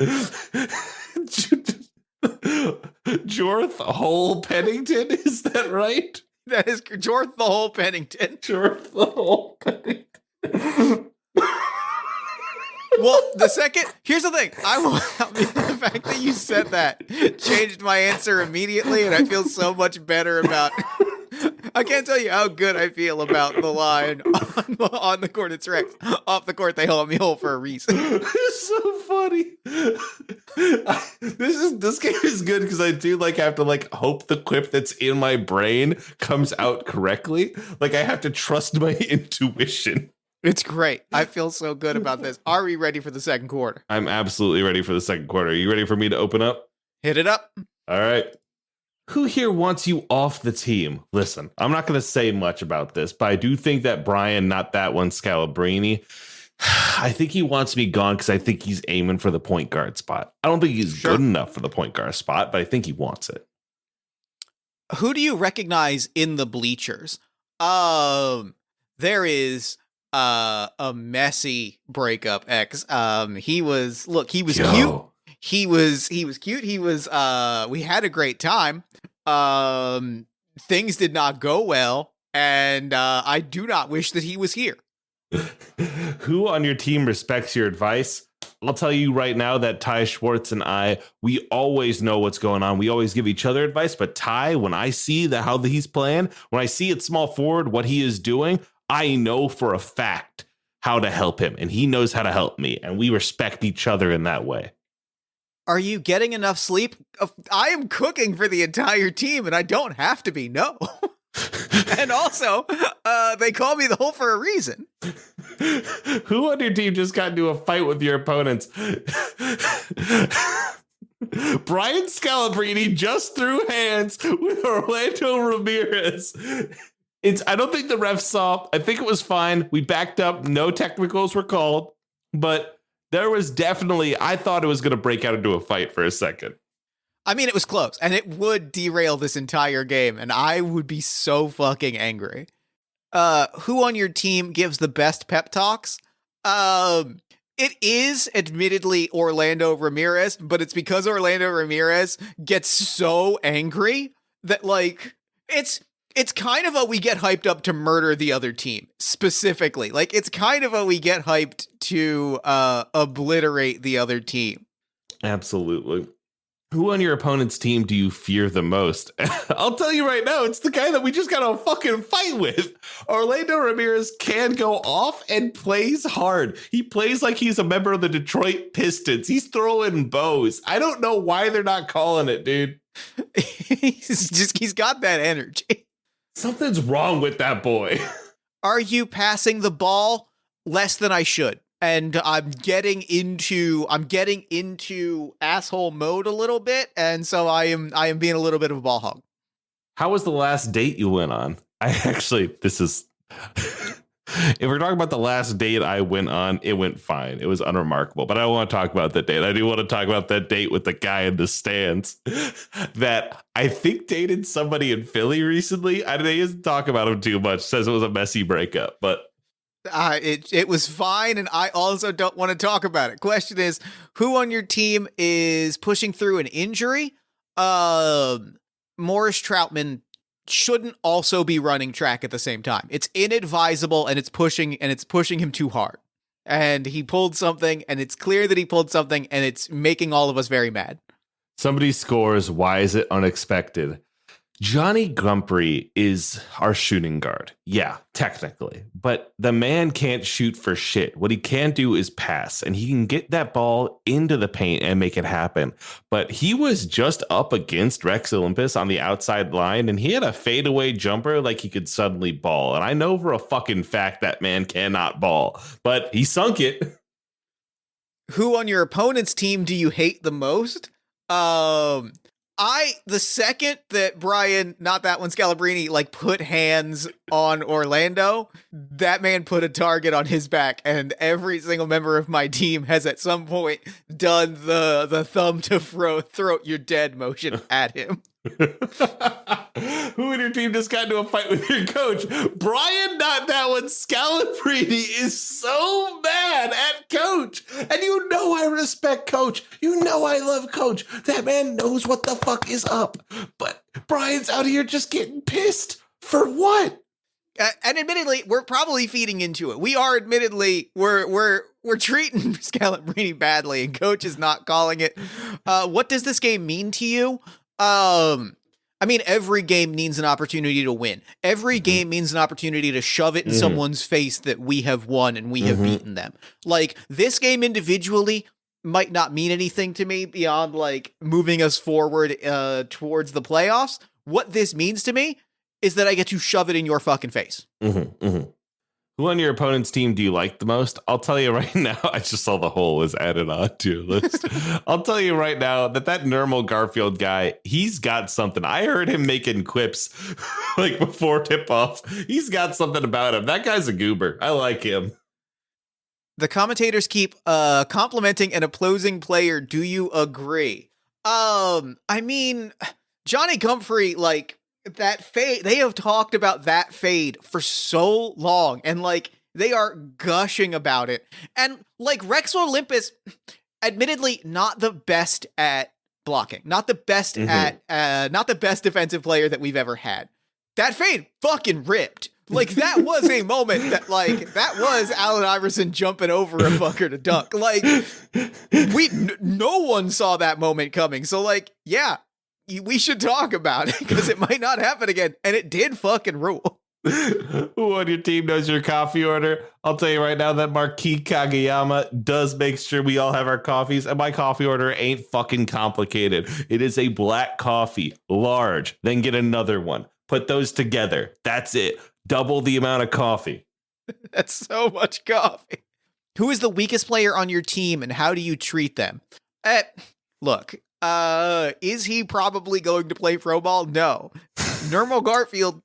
Jorth Hole Pennington, is that right? That is Jorth the Hole Pennington. Jorth the Hole Pennington. Well, here's the thing. The fact that you said that changed my answer immediately, and I feel so much better about. I can't tell you how good I feel about the line on the court. It's Rex. Off the court, they hold me Hole for a reason. It's so funny. This game is good because I do have to hope the quip that's in my brain comes out correctly. I have to trust my intuition. It's great. I feel so good about this. Are we ready for the second quarter? I'm absolutely ready for the second quarter. Are you ready for me to open up? Hit it up. All right. Who here wants you off the team? Listen, I'm not going to say much about this, but I do think that Brian, not that one, Scalabrini, I think he wants me gone because I think he's aiming for the point guard spot. I don't think he's good enough for the point guard spot, but I think he wants it. Who do you recognize in the bleachers? There is a messy breakup ex. He was cute. He was cute. We had a great time. Things did not go well, and I do not wish that he was here. Who on your team respects your advice? I'll tell you right now that Ty Schwartz and I, we always know what's going on. We always give each other advice. But Ty, when I see how he's playing, when I see at small forward what he is doing, I know for a fact how to help him. And he knows how to help me. And we respect each other in that way. Are you getting enough sleep? I am cooking for the entire team, and I don't have to be. No. And also, they call me the Hole for a reason. Who on your team just got into a fight with your opponents? Brian Scalabrine just threw hands with Orlando Ramirez. I don't think the refs saw. I think it was fine. We backed up. No technicals were called, but there was definitely, I thought it was going to break out into a fight for a second. I mean, it was close, and it would derail this entire game, and I would be so fucking angry. Who on your team gives the best pep talks? It is admittedly Orlando Ramirez, but it's because Orlando Ramirez gets so angry that, like, it's kind of we get hyped up to murder the other team, specifically. Like, it's kind of we get hyped to obliterate the other team. Absolutely. Who on your opponent's team do you fear the most? I'll tell you right now, it's the guy that we just got a fucking fight with. Orlando Ramirez can go off and plays hard. He plays like he's a member of the Detroit Pistons. He's throwing bows. I don't know why they're not calling it, dude. He's got that energy. Something's wrong with that boy. Are you passing the ball less than I should? And I'm getting into asshole mode a little bit, and so I am being a little bit of a ball hog. How was the last date you went on? If we're talking about the last date I went on, it went fine. It was unremarkable, but I don't want to talk about that date. I do want to talk about that date with the guy in the stands that I think dated somebody in Philly recently. I didn't talk about him too much. Says it was a messy breakup, but it was fine, and I also don't want to talk about it. Question is, who on your team is pushing through an injury? Morris Troutman shouldn't also be running track at the same time. It's inadvisable, and it's pushing him too hard. And he pulled something, and it's clear that he pulled something, and it's making all of us very mad. Somebody scores. Why is it unexpected? Johnny Gumphrey is our shooting guard. Yeah, technically. But the man can't shoot for shit. What he can do is pass, and he can get that ball into the paint and make it happen. But he was just up against Rex Olympus on the outside line, and he had a fadeaway jumper like he could suddenly ball. And I know for a fucking fact that man cannot ball, but he sunk it. Who on your opponent's team do you hate the most? The second that Brian, not that one, Scalabrine, like put hands on Orlando, that man put a target on his back, and every single member of my team has at some point done the thumb to throat you're dead motion at him. Who in your team just got into a fight with your coach? Brian, not that one. Scalabrine is so mad at coach. And you know I respect coach. You know I love coach. That man knows what the fuck is up. But Brian's out here just getting pissed. For what? And admittedly, we're probably feeding into it. We are admittedly, we're treating Scalabrine badly, and coach is not calling it. What does this game mean to you? I mean, every game needs an opportunity to win. Every game means an opportunity to shove it in someone's face that we have won and we have beaten them. Like, this game individually might not mean anything to me beyond, like, moving us forward towards the playoffs. What this means to me is that I get to shove it in your fucking face. Who on your opponent's team do you like the most? I'll tell you right now. I just saw the hole was added on to your list. I'll tell you right now that Nermal Garfield guy, he's got something. I heard him making quips like before tip off. He's got something about him. That guy's a goober. I like him. The commentators keep complimenting an opposing player. Do you agree? I mean, Johnny Gumphrey, like, that fade, they have talked about that fade for so long, and like they are gushing about it. And like Rex Olympus, admittedly not the best at blocking, not the best at not the best defensive player that we've ever had. that fade fucking ripped. Like, that was a moment that was Allen Iverson jumping over a fucker to dunk. Like, no one saw that moment coming. So, like, yeah, we should talk about it because it might not happen again. And it did fucking rule. Who on your team knows your coffee order? I'll tell you right now that Marquis Kageyama does make sure we all have our coffees, and my coffee order ain't fucking complicated. It is a black coffee, large, then get another one. Put those together. That's it. Double the amount of coffee. That's so much coffee. Who is the weakest player on your team, and how do you treat them? Look, is he probably going to play pro ball? No. Nermal Garfield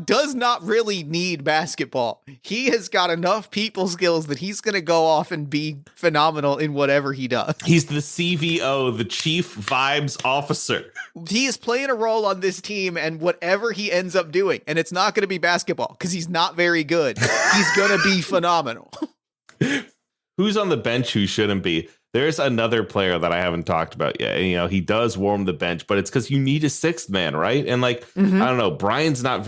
does not really need basketball. He has got enough people skills that he's going to go off and be phenomenal in whatever he does. He's the CVO, the Chief Vibes Officer. He is playing a role on this team and whatever he ends up doing, and it's not going to be basketball because he's not very good. He's going to be phenomenal. Who's on the bench who shouldn't be? There's another player that I haven't talked about yet. And, you know, he does warm the bench, but it's because you need a sixth man, right? And like, I don't know, Brian's a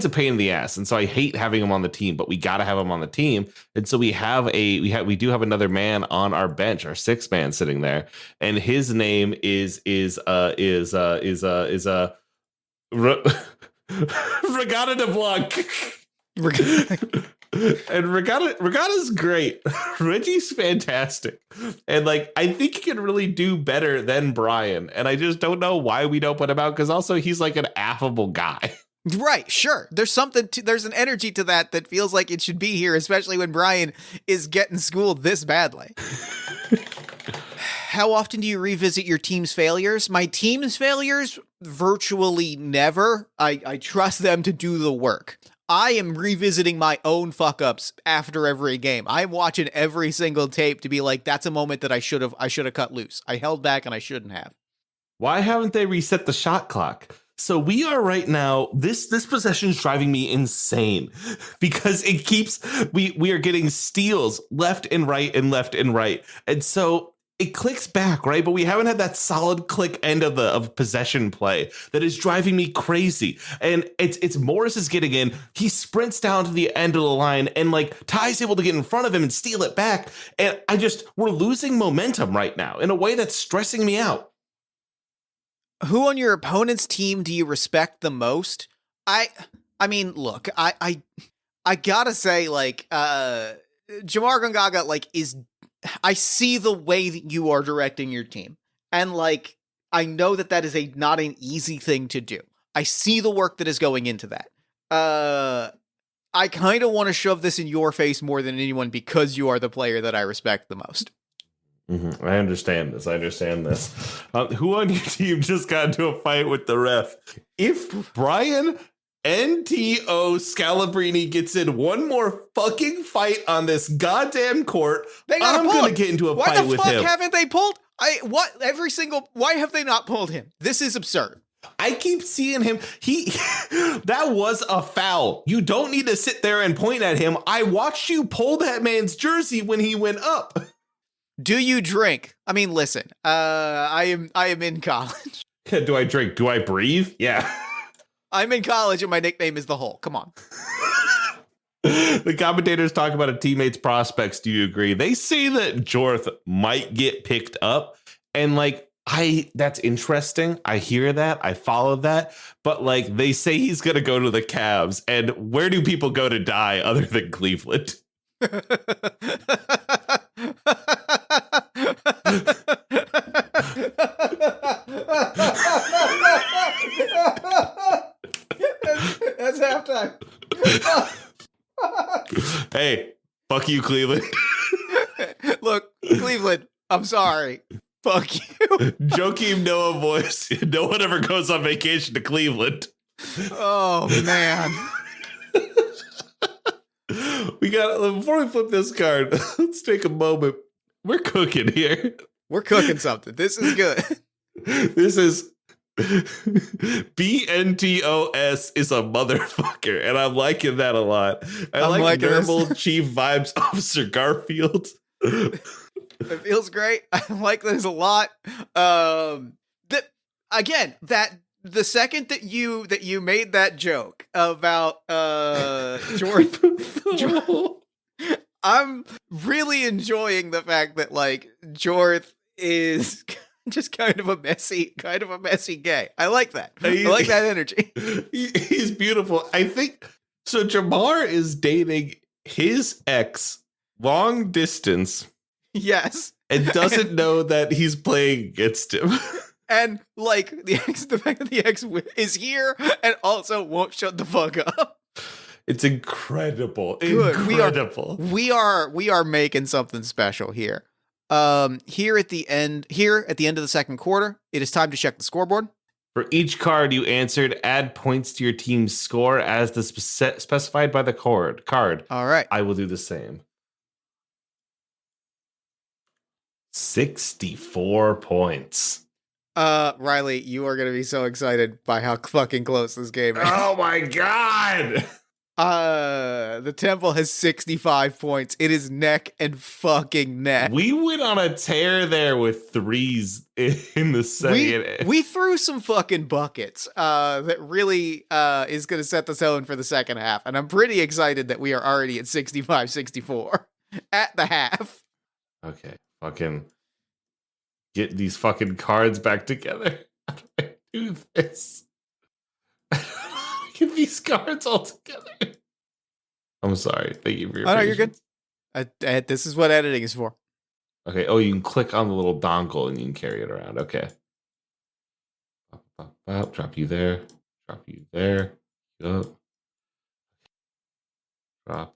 pain in the ass. And so I hate having him on the team, but we got to have him on the team. And so we do have another man on our bench, our sixth man sitting there. And his name is Regatta de Blanc. And Regatta's great. Reggie's fantastic. And like, I think he can really do better than Brian. And I just don't know why we don't put him out, because also he's like an affable guy. Right, sure. There's an energy to that feels like it should be here, especially when Brian is getting schooled this badly. How often do you revisit your team's failures? My team's failures? Virtually never. I trust them to do the work. I am revisiting my own fuck-ups after every game. I'm watching every single tape to be like, that's a moment that I should have cut loose. I held back and I shouldn't have. Why haven't they reset the shot clock? So we are right now, this possession is driving me insane because it keeps, we are getting steals left and right and left and right. And so it clicks back, right? But we haven't had that solid click end of possession play that is driving me crazy. And it's Morris is getting in. He sprints down to the end of the line and like Ty's able to get in front of him and steal it back. And we're losing momentum right now in a way that's stressing me out. Who on your opponent's team do you respect the most? I mean, look, I gotta say, like, Jamar Gongaga, like, I see the way that you are directing your team. And like, I know that is not an easy thing to do. I see the work that is going into that. I kind of want to shove this in your face more than anyone because you are the player that I respect the most. Mm-hmm. I understand this. Who on your team just got into a fight with the ref? If Brian NTO Scalabrini gets in one more fucking fight on this goddamn court, I'm going to get into a fight with him. Why the fuck haven't they pulled? Why have they not pulled him? This is absurd. I keep seeing him. That was a foul. You don't need to sit there and point at him. I watched you pull that man's jersey when he went up. Do you drink? I mean, listen, I am in college. Do I drink? Do I breathe? Yeah. I'm in college and my nickname is The Hole. Come on. The commentators talk about a teammate's prospects. Do you agree? They say that Jorth might get picked up. And like, that's interesting. I hear that. I follow that. But like, they say he's going to go to the Cavs. And where do people go to die other than Cleveland? That's halftime. Hey, fuck you, Cleveland. Look, Cleveland, I'm sorry. Fuck you. Joakim Noah voice. No one ever goes on vacation to Cleveland. Oh, man. Before we flip this card, let's take a moment. We're cooking here. We're cooking something. This is good. This is BNTOS is a motherfucker, and I'm liking that a lot. I like Normal Chief Vibes Officer Garfield. It feels great. I like this a lot. That the second that you made that joke about Jordan, I'm really enjoying the fact that like Jorth is just kind of a messy gay. I like that. I like that energy. He's beautiful. I think so. Jamar is dating his ex long distance. Yes. And doesn't know that he's playing against him. And like the fact that the ex is here and also won't shut the fuck up. It's incredible. Good. Incredible. We are making something special here. Here at the end of the second quarter, it is time to check the scoreboard. For each card you answered, add points to your team's score as specified by the card. All right. I will do the same. 64 points. Riley, you are going to be so excited by how fucking close this game is. Oh my god. The Temple has 65 points. It is neck and fucking neck. We went on a tear there with threes in the second. We threw some fucking buckets that really is going to set the tone for the second half. And I'm pretty excited that we are already at 65-64 at the half. Okay, fucking get these fucking cards back together. How do I do this? Get these cards all together. I'm sorry. Thank you for your patience. You're good. This is what editing is for. Okay. Oh, you can click on the little dongle and you can carry it around. Okay. Drop you there. Drop you there. Up. Drop.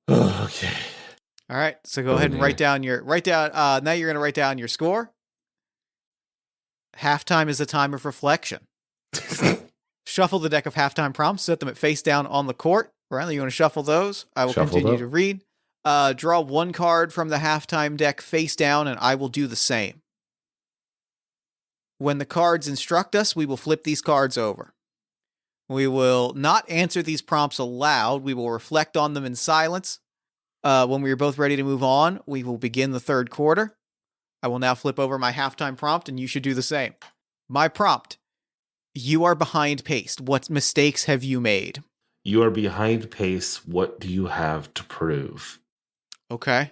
Okay. All right. So go ahead and write down. Now you're going to write down your score. Halftime is a time of reflection. Shuffle the deck of halftime prompts, set them at face down on the court. Riley, you want to shuffle those? I will continue to read. Draw one card from the halftime deck face down, and I will do the same. When the cards instruct us, we will flip these cards over. We will not answer these prompts aloud. We will reflect on them in silence. When we are both ready to move on, we will begin the third quarter. I will now flip over my halftime prompt, and you should do the same. My prompt. You are behind pace. What mistakes have you made? You are behind pace. What do you have to prove? Okay.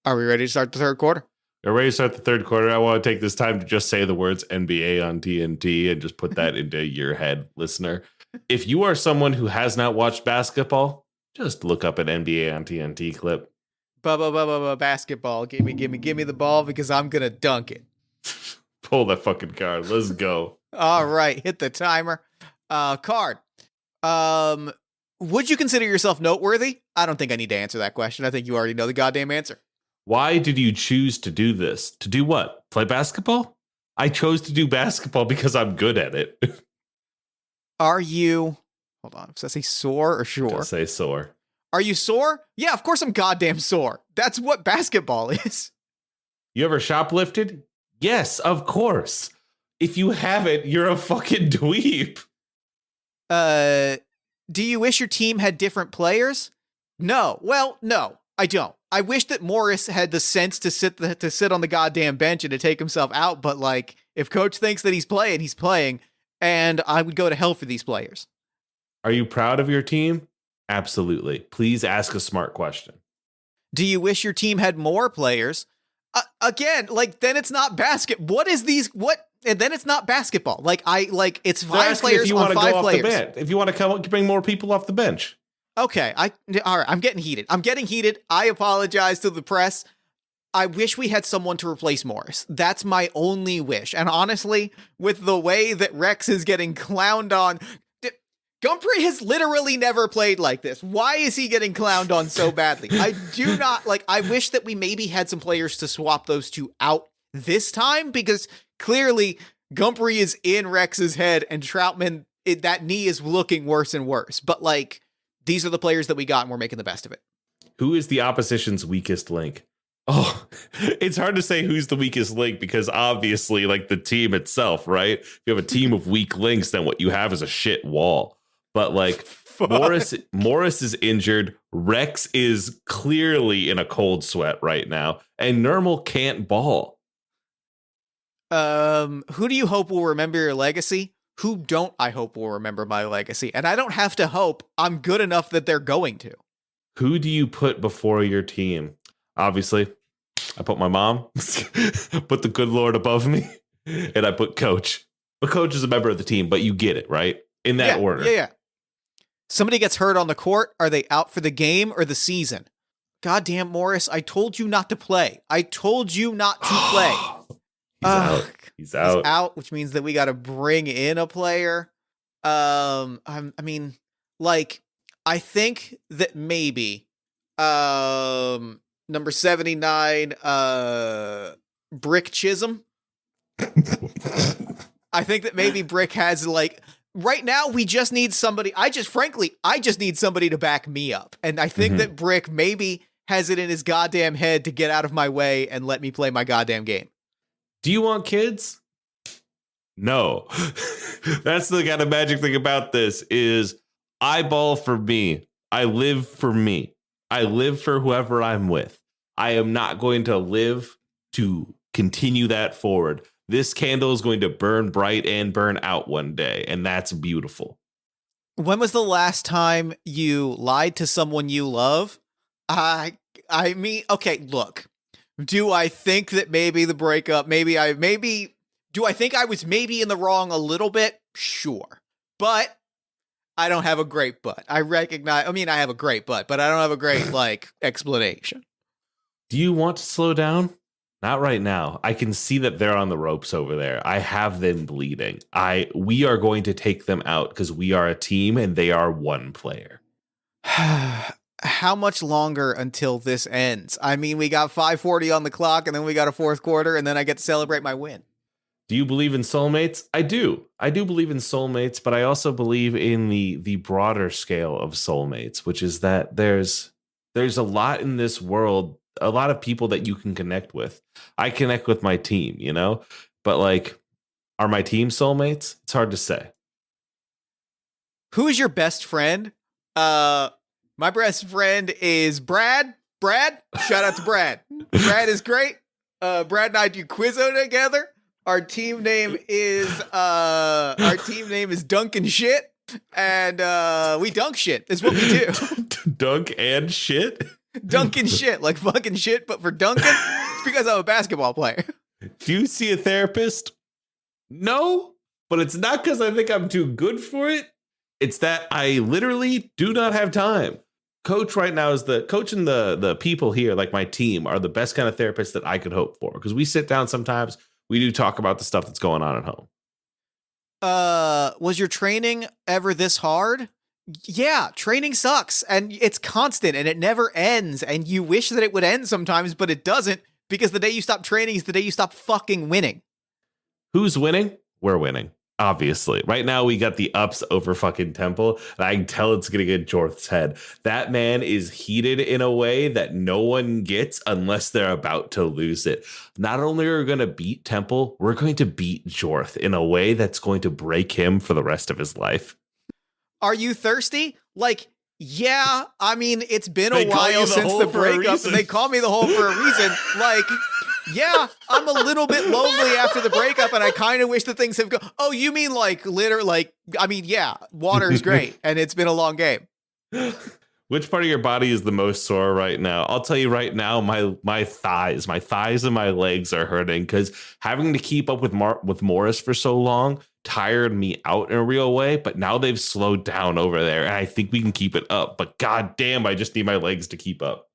Are we ready to start the third quarter? We're ready to start the third quarter. I want to take this time to just say the words NBA on TNT and just put that into your head, listener. If you are someone who has not watched basketball, just look up an NBA on TNT clip. Basketball. Give me the ball because I'm going to dunk it. Pull that fucking card. Let's go. All right. Hit the timer. Card. Would you consider yourself noteworthy? I don't think I need to answer that question. I think you already know the goddamn answer. Why did you choose to do this? To do what? Play basketball? I chose to do basketball because I'm good at it. Are you... Hold on. Does that say sore or sure? Just say sore. Are you sore? Yeah, of course I'm goddamn sore. That's what basketball is. You ever shoplifted? Yes, of course. If you haven't, you're a fucking dweeb. Do you wish your team had different players? No. Well, no, I don't. I wish that Morris had the sense to sit on the goddamn bench and to take himself out, but like, if coach thinks that he's playing, and I would go to hell for these players. Are you proud of your team? Absolutely. Please ask a smart question. Do you wish your team had more players? Again, like, then it's not and then it's not basketball. It's 5 players on 5 players. If you want to bring more people off the bench. Okay, all right, I'm getting heated. I apologize to the press. I wish we had someone to replace Morris. That's my only wish. And honestly, with the way that Rex is getting clowned on, Gumphrey has literally never played like this. Why is he getting clowned on so badly? I wish that we maybe had some players to swap those two out this time, because clearly Gumphrey is in Rex's head and Troutman, that knee is looking worse and worse. But like, these are the players that we got and we're making the best of it. Who is the opposition's weakest link? Oh, it's hard to say who's the weakest link because obviously like the team itself, right? If you have a team of weak links, then what you have is a shit wall. But like Morris is injured. Rex is clearly in a cold sweat right now. And Nermal can't ball. Who do you hope will remember your legacy? Who don't I hope will remember my legacy? And I don't have to hope. I'm good enough that they're going to. Who do you put before your team? Obviously, I put my mom, put the good Lord above me, and I put coach. But coach is a member of the team, but you get it, right? In that order. Yeah. Somebody gets hurt on the court. Are they out for the game or the season? Goddamn, Morris, I told you not to play. I told you not to play. He's out. He's out, which means that we got to bring in a player. I think that maybe number 79, Brick Chisholm. I think that maybe Brick has right now we just need somebody. I just need somebody to back me up. And I think that Brick maybe has it in his goddamn head to get out of my way and let me play my goddamn game. Do you want kids? No. That's the kind of magic thing about this is I ball for me. I live for me. I live for whoever I'm with. I am not going to live to continue that forward. This candle is going to burn bright and burn out one day, and that's beautiful. When was the last time you lied to someone you love? I mean, okay, look. Do I think that maybe the breakup, do I think I was maybe in the wrong a little bit? Sure. But I don't have a great butt. I have a great butt, but I don't have a great, explanation. Do you want to slow down? Not right now. I can see that they're on the ropes over there. I have them bleeding. We are going to take them out because we are a team and they are one player. How much longer until this ends? I mean, we got 5:40 on the clock and then we got a fourth quarter and then I get to celebrate my win. Do you believe in soulmates? I do. I do believe in soulmates, but I also believe in the broader scale of soulmates, which is that there's a lot in this world, a lot of people that you can connect with. I connect with my team, but are my team soulmates? It's hard to say. Who is your best friend? My best friend is Brad. Brad, shout out to Brad. Brad is great. Brad and I do Quizzo together. Our team name is Dunkin' Shit, and we dunk shit. Is what we do. Dunk and shit. Dunkin' shit, like fucking shit, but for Dunkin'. It's because I'm a basketball player. Do you see a therapist? No, but it's not because I think I'm too good for it. It's that I literally do not have time. Coach right now is the coach, and the people here, like my team, are the best kind of therapists that I could hope for. Because we sit down sometimes, we do talk about the stuff that's going on at home. Was your training ever this hard? Yeah, training sucks, and it's constant, and it never ends, and you wish that it would end sometimes, but it doesn't, because the day you stop training is the day you stop fucking winning. Who's winning? We're winning. Obviously. Right now, we got the ups over fucking Temple, and I can tell it's going to get Jorth's head. That man is heated in a way that no one gets unless they're about to lose it. Not only are we going to beat Temple, we're going to beat Jorth in a way that's going to break him for the rest of his life. Are you thirsty? Yeah, I mean, it's been a while since the breakup, and they call me the hole for a reason. Yeah, I'm a little bit lonely after the breakup, and I kind of wish that things have gone. Oh, you mean yeah, water is great, and it's been a long game. Which part of your body is the most sore right now? I'll tell you right now, my thighs and my legs are hurting because having to keep up with Morris for so long tired me out in a real way, but now they've slowed down over there, and I think we can keep it up. But goddamn, I just need my legs to keep up.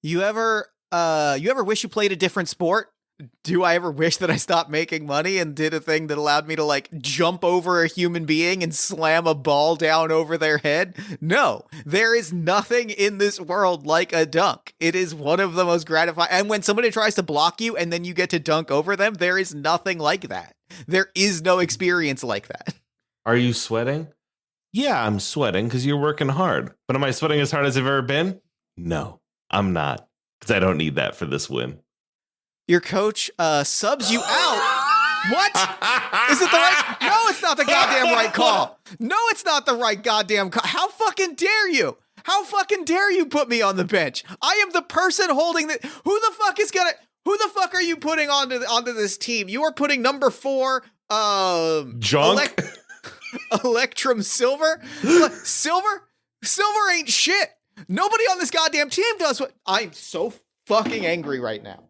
You ever wish you played a different sport? Do I ever wish that I stopped making money and did a thing that allowed me to jump over a human being and slam a ball down over their head? No, there is nothing in this world like a dunk. It is one of the most gratifying. And when somebody tries to block you and then you get to dunk over them, there is nothing like that. There is no experience like that. Are you sweating? Yeah, I'm sweating because you're working hard. But am I sweating as hard as I've ever been? No, I'm not, because I don't need that for this win. Your coach subs you out. What? Is it the right? No, it's not the goddamn right call. No, it's not the right goddamn call. How fucking dare you? How fucking dare you put me on the bench? I am the person holding the. Who the fuck is gonna? Who the fuck are you putting onto this team? You are putting number 4, Junk. Electrum Silver? Silver ain't shit. Nobody on this goddamn team does what. I'm so fucking angry right now.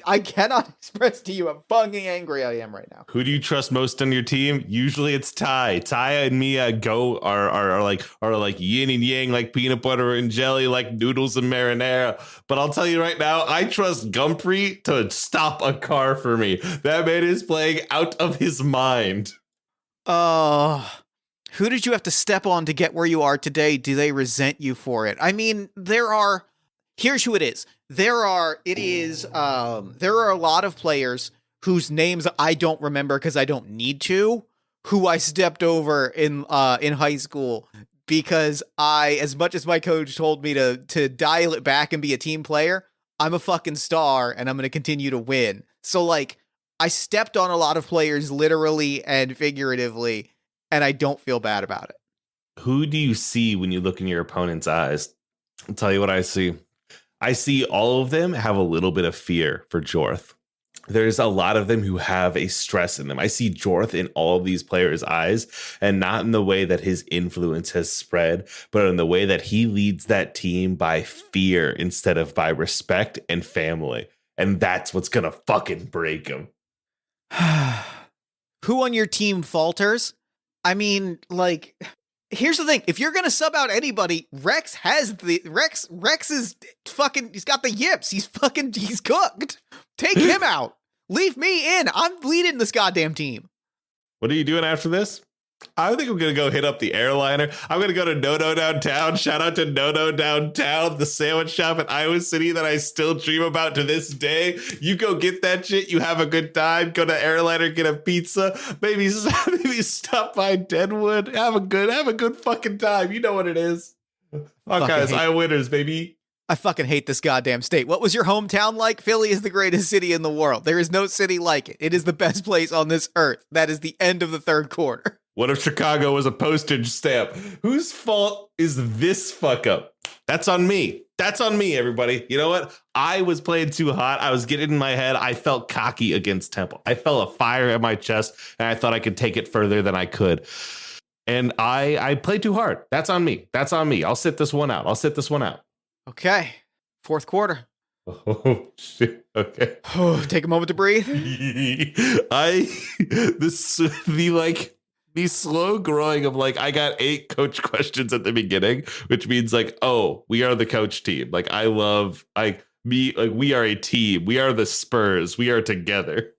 I cannot express to you how fucking angry I am right now. Who do you trust most on your team? Usually it's Ty. Ty and me are like yin and yang, like peanut butter and jelly, like noodles and marinara. But I'll tell you right now, I trust Gumphrey to stop a car for me. That man is playing out of his mind. Who did you have to step on to get where you are today? Do they resent you for it? I mean, here's who it is. There are a lot of players whose names I don't remember because I don't need to, who I stepped over in high school because as much as my coach told me to dial it back and be a team player, I'm a fucking star and I'm going to continue to win. So like, I stepped on a lot of players literally and figuratively, and I don't feel bad about it. Who do you see when you look in your opponent's eyes? I'll tell you what I see. I see all of them have a little bit of fear for Jorth. There's a lot of them who have a stress in them. I see Jorth in all of these players' eyes, and not in the way that his influence has spread, but in the way that he leads that team by fear instead of by respect and family. And that's what's going to fucking break him. Who on your team falters? I mean, like, here's the thing. If you're going to sub out anybody, Rex is fucking, he's got the yips. He's cooked. Take him out. Leave me in. I'm leading this goddamn team. What are you doing after this? I think I'm going to go hit up the airliner. I'm going to go to No Downtown. Shout out to No Downtown, the sandwich shop in Iowa City that I still dream about to this day. You go get that shit. You have a good time. Go to airliner, get a pizza. Maybe stop by Deadwood. Have a good fucking time. You know what it is. Oh, guys, I winners, baby. I fucking hate this goddamn state. What was your hometown like? Philly is the greatest city in the world. There is no city like it. It is the best place on this earth. That is the end of the third quarter. What if Chicago was a postage stamp? Whose fault is this fuck up? That's on me. That's on me, everybody. You know what? I was playing too hot. I was getting in my head. I felt cocky against Temple. I felt a fire in my chest, and I thought I could take it further than I could. And I played too hard. That's on me. That's on me. I'll sit this one out. Okay. Fourth quarter. Oh, shit. Okay. Take a moment to breathe. The slow growing of like, I got 8 coach questions at the beginning, which means like, oh, we are the coach team. Like, we are a team. We are the Spurs. We are together.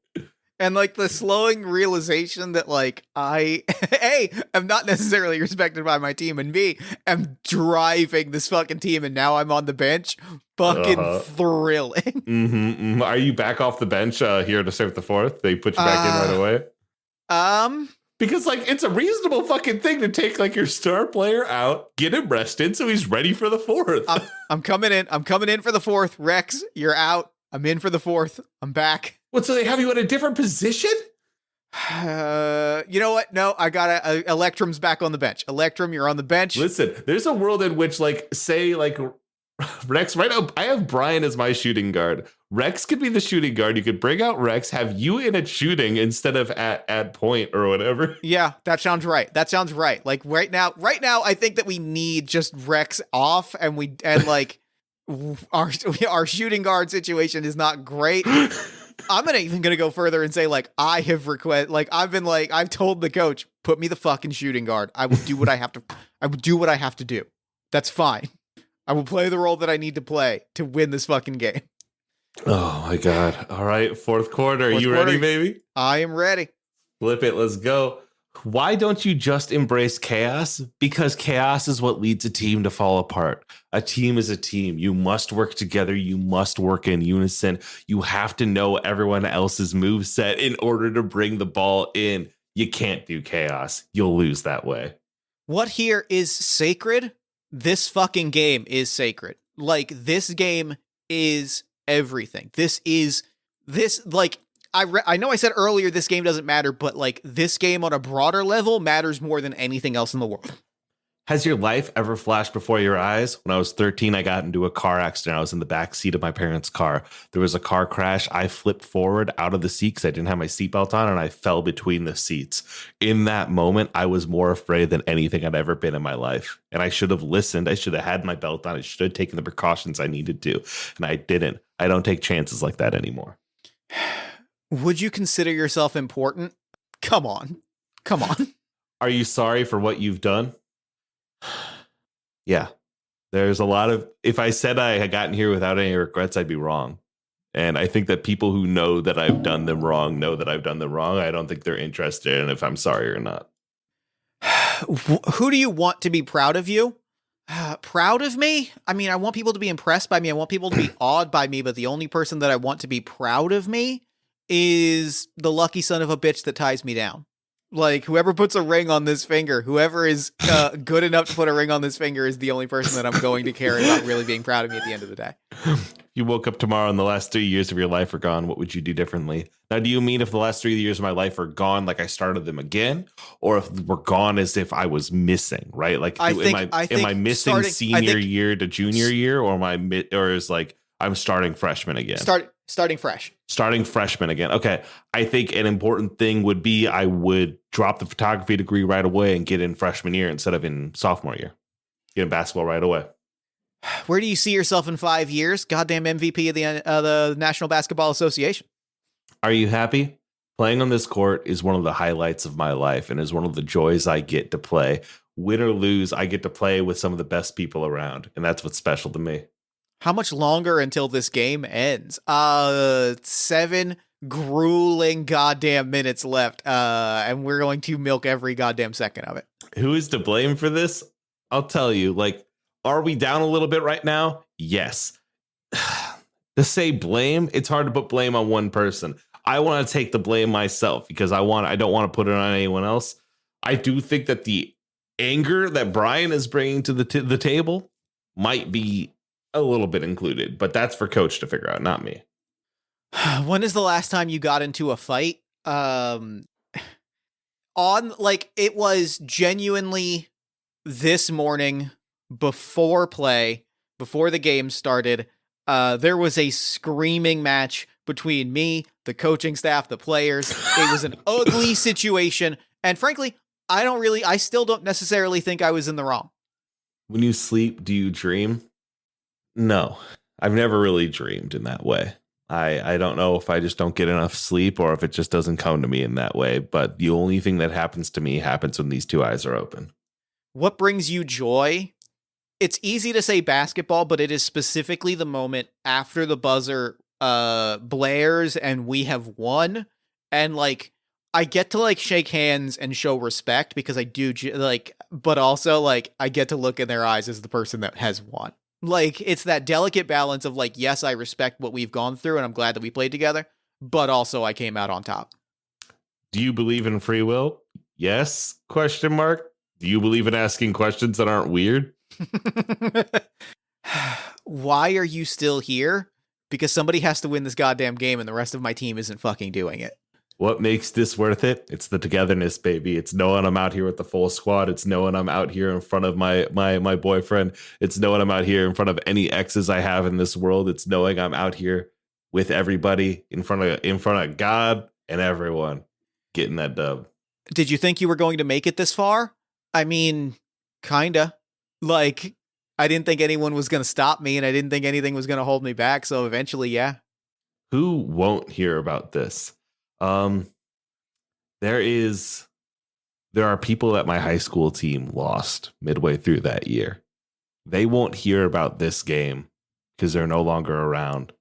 And like the slowing realization that like I, A, am not necessarily respected by my team, and B, am driving this fucking team, and now I'm on the bench. Fucking thrilling. Are you back off the bench here to serve the fourth? They put you back in right away? Because, like, it's a reasonable fucking thing to take, like, your star player out, get him rested so he's ready for the fourth. I'm coming in. I'm coming in for the fourth. Rex, you're out. I'm in for the fourth. I'm back. What, so they have you in a different position? You know what? No, I got Electrum's back on the bench. Electrum, you're on the bench. Listen, there's a world in which, like, say, like, Rex, right now, I have Brian as my shooting guard. Rex could be the shooting guard. You could bring out Rex, have you in at shooting instead of at point or whatever. Yeah, that sounds right. Like right now, I think that we need just Rex off, and like our shooting guard situation is not great. I'm even gonna go further and say like I've told the coach, put me the fucking shooting guard. I will do what I have to do. That's fine. I will play the role that I need to play to win this fucking game. Oh my God. All right. Fourth quarter. Are you ready, baby? I am ready. Flip it. Let's go. Why don't you just embrace chaos? Because chaos is what leads a team to fall apart. A team is a team. You must work together. You must work in unison. You have to know everyone else's moveset in order to bring the ball in. You can't do chaos. You'll lose that way. What here is sacred? This fucking game is sacred. Like, this game is everything. I know I said earlier this game doesn't matter, but like this game on a broader level matters more than anything else in the world. Has your life ever flashed before your eyes? When I was 13, I got into a car accident. I was in the back seat of my parents' car. There was a car crash. I flipped forward out of the seat because I didn't have my seatbelt on, and I fell between the seats. In that moment, I was more afraid than anything I'd ever been in my life. And I should have listened. I should have had my belt on. I should have taken the precautions I needed to. And I didn't. I don't take chances like that anymore. Would you consider yourself important? Come on. Come on. Are you sorry for what you've done? Yeah, there's a lot of, if I said I had gotten here without any regrets, I'd be wrong. And I think that people who know that I've done them wrong know that I've done them wrong. I don't think they're interested in if I'm sorry or not. Who do you want to be proud of you? Proud of me? I mean, I want people to be impressed by me. I want people to be awed by me. But the only person that I want to be proud of me is the lucky son of a bitch that ties me down. Like, whoever puts a ring on this finger, whoever is good enough to put a ring on this finger is the only person that I'm going to care about really being proud of me at the end of the day. If you woke up tomorrow and the last 3 years of your life are gone, what would you do differently? Now, do you mean if the last 3 years of my life are gone, like I started them again? Or if we're gone as if I was missing, right? Like, am I missing senior year to junior year? Or or is like, I'm starting freshman again? Starting fresh. Starting freshman again. Okay. I think an important thing would be I would drop the photography degree right away and get in freshman year instead of in sophomore year. Get in basketball right away. Where do you see yourself in 5 years? Goddamn MVP of the National Basketball Association. Are you happy? Playing on this court is one of the highlights of my life and is one of the joys I get to play. Win or lose, I get to play with some of the best people around. And that's what's special to me. How much longer until this game ends? 7 grueling goddamn minutes left. And we're going to milk every goddamn second of it. Who is to blame for this? I'll tell you, like, are we down a little bit right now? Yes. To say blame, it's hard to put blame on one person. I want to take the blame myself because I don't want to put it on anyone else. I do think that the anger that Brian is bringing to the table might be a little bit included, but that's for coach to figure out, not me. When is the last time you got into a fight? It was genuinely this morning before the game started. There was a screaming match between me, the coaching staff, the players. It was an ugly situation. And frankly, I still don't necessarily think I was in the wrong. When you sleep, do you dream? No, I've never really dreamed in that way. I don't know if I just don't get enough sleep or if it just doesn't come to me in that way. But the only thing that happens to me happens when these two eyes are open. What brings you joy? It's easy to say basketball, but it is specifically the moment after the buzzer blares and we have won. And like, I get to like shake hands and show respect because I do but also like I get to look in their eyes as the person that has won. Like, it's that delicate balance of like, yes, I respect what we've gone through and I'm glad that we played together, but also I came out on top. Do you believe in free will? Yes? Question mark. Do you believe in asking questions that aren't weird? Why are you still here? Because somebody has to win this goddamn game and the rest of my team isn't fucking doing it. What makes this worth it? It's the togetherness, baby. It's knowing I'm out here with the full squad. It's knowing I'm out here in front of my boyfriend. It's knowing I'm out here in front of any exes I have in this world. It's knowing I'm out here with everybody in front of God and everyone getting that dub. Did you think you were going to make it this far? I mean, kinda. Like, I didn't think anyone was going to stop me and I didn't think anything was going to hold me back. So eventually, yeah. Who won't hear about this? There are people that my high school team lost midway through that year. They won't hear about this game because they're no longer around.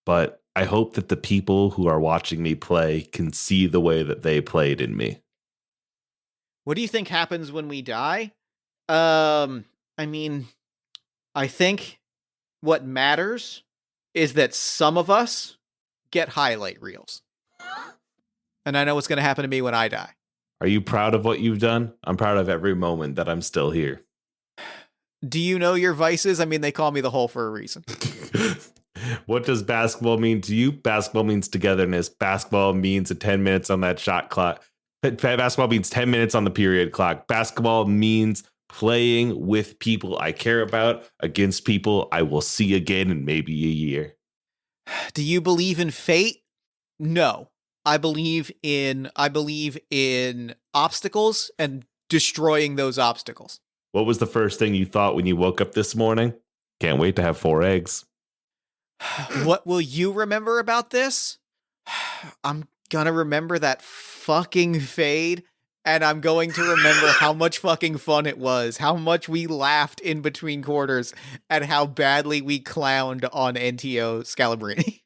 But I hope that the people who are watching me play can see the way that they played in me. What do you think happens when we die? I mean, I think what matters is that some of us get highlight reels. And I know what's going to happen to me when I die. Are you proud of what you've done? I'm proud of every moment that I'm still here. Do you know your vices? I mean, they call me the Hole for a reason. What does basketball mean to you? Basketball means togetherness. Basketball means 10 minutes on that shot clock. Basketball means 10 minutes on the period clock. Basketball means playing with people I care about against people I will see again in maybe a year. Do you believe in fate? No. I believe in obstacles and destroying those obstacles. What was the first thing you thought when you woke up this morning? Can't wait to have 4 eggs. What will you remember about this? I'm gonna remember that fucking fade, and I'm going to remember how much fucking fun it was, how much we laughed in between quarters, and how badly we clowned on NTO Scalabrini.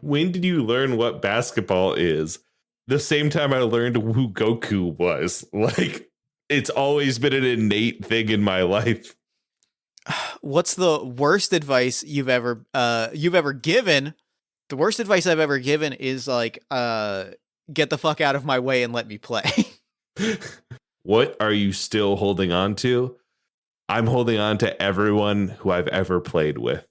When did you learn what basketball is? The same time I learned who Goku was. Like, it's always been an innate thing in my life. What's the worst advice you've ever given? The worst advice I've ever given is like, get the fuck out of my way and let me play. What are you still holding on to? I'm holding on to everyone who I've ever played with.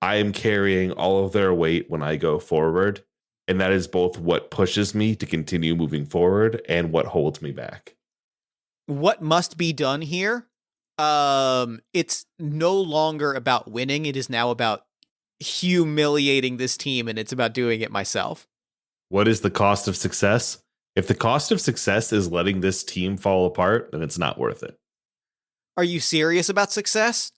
I am carrying all of their weight when I go forward. And that is both what pushes me to continue moving forward and what holds me back. What must be done here? It's no longer about winning. It is now about humiliating this team, and it's about doing it myself. What is the cost of success? If the cost of success is letting this team fall apart, then it's not worth it. Are you serious about success?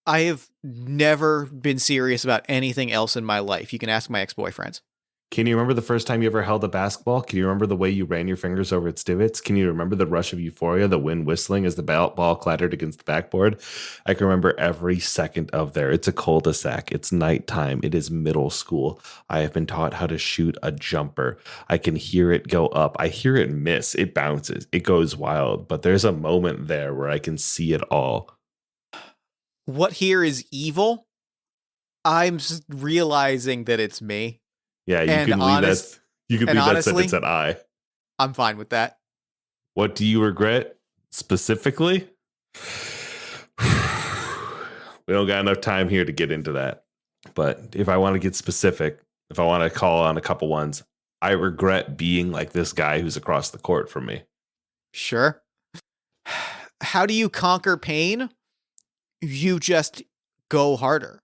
I have never been serious about anything else in my life. You can ask my ex-boyfriends. Can you remember the first time you ever held a basketball? Can you remember the way you ran your fingers over its divots? Can you remember the rush of euphoria, the wind whistling as the ball clattered against the backboard? I can remember every second of there. It's a cul-de-sac. It's nighttime. It is middle school. I have been taught how to shoot a jumper. I can hear it go up. I hear it miss. It bounces. It goes wild. But there's a moment there where I can see it all. What here is evil? I'm just realizing that it's me. Yeah, you can leave that. You can leave that sentence at I. I'm fine with that. What do you regret specifically? We don't got enough time here to get into that. But if I want to get specific, if I want to call on a couple ones, I regret being like this guy who's across the court from me. Sure. How do you conquer pain? You just go harder.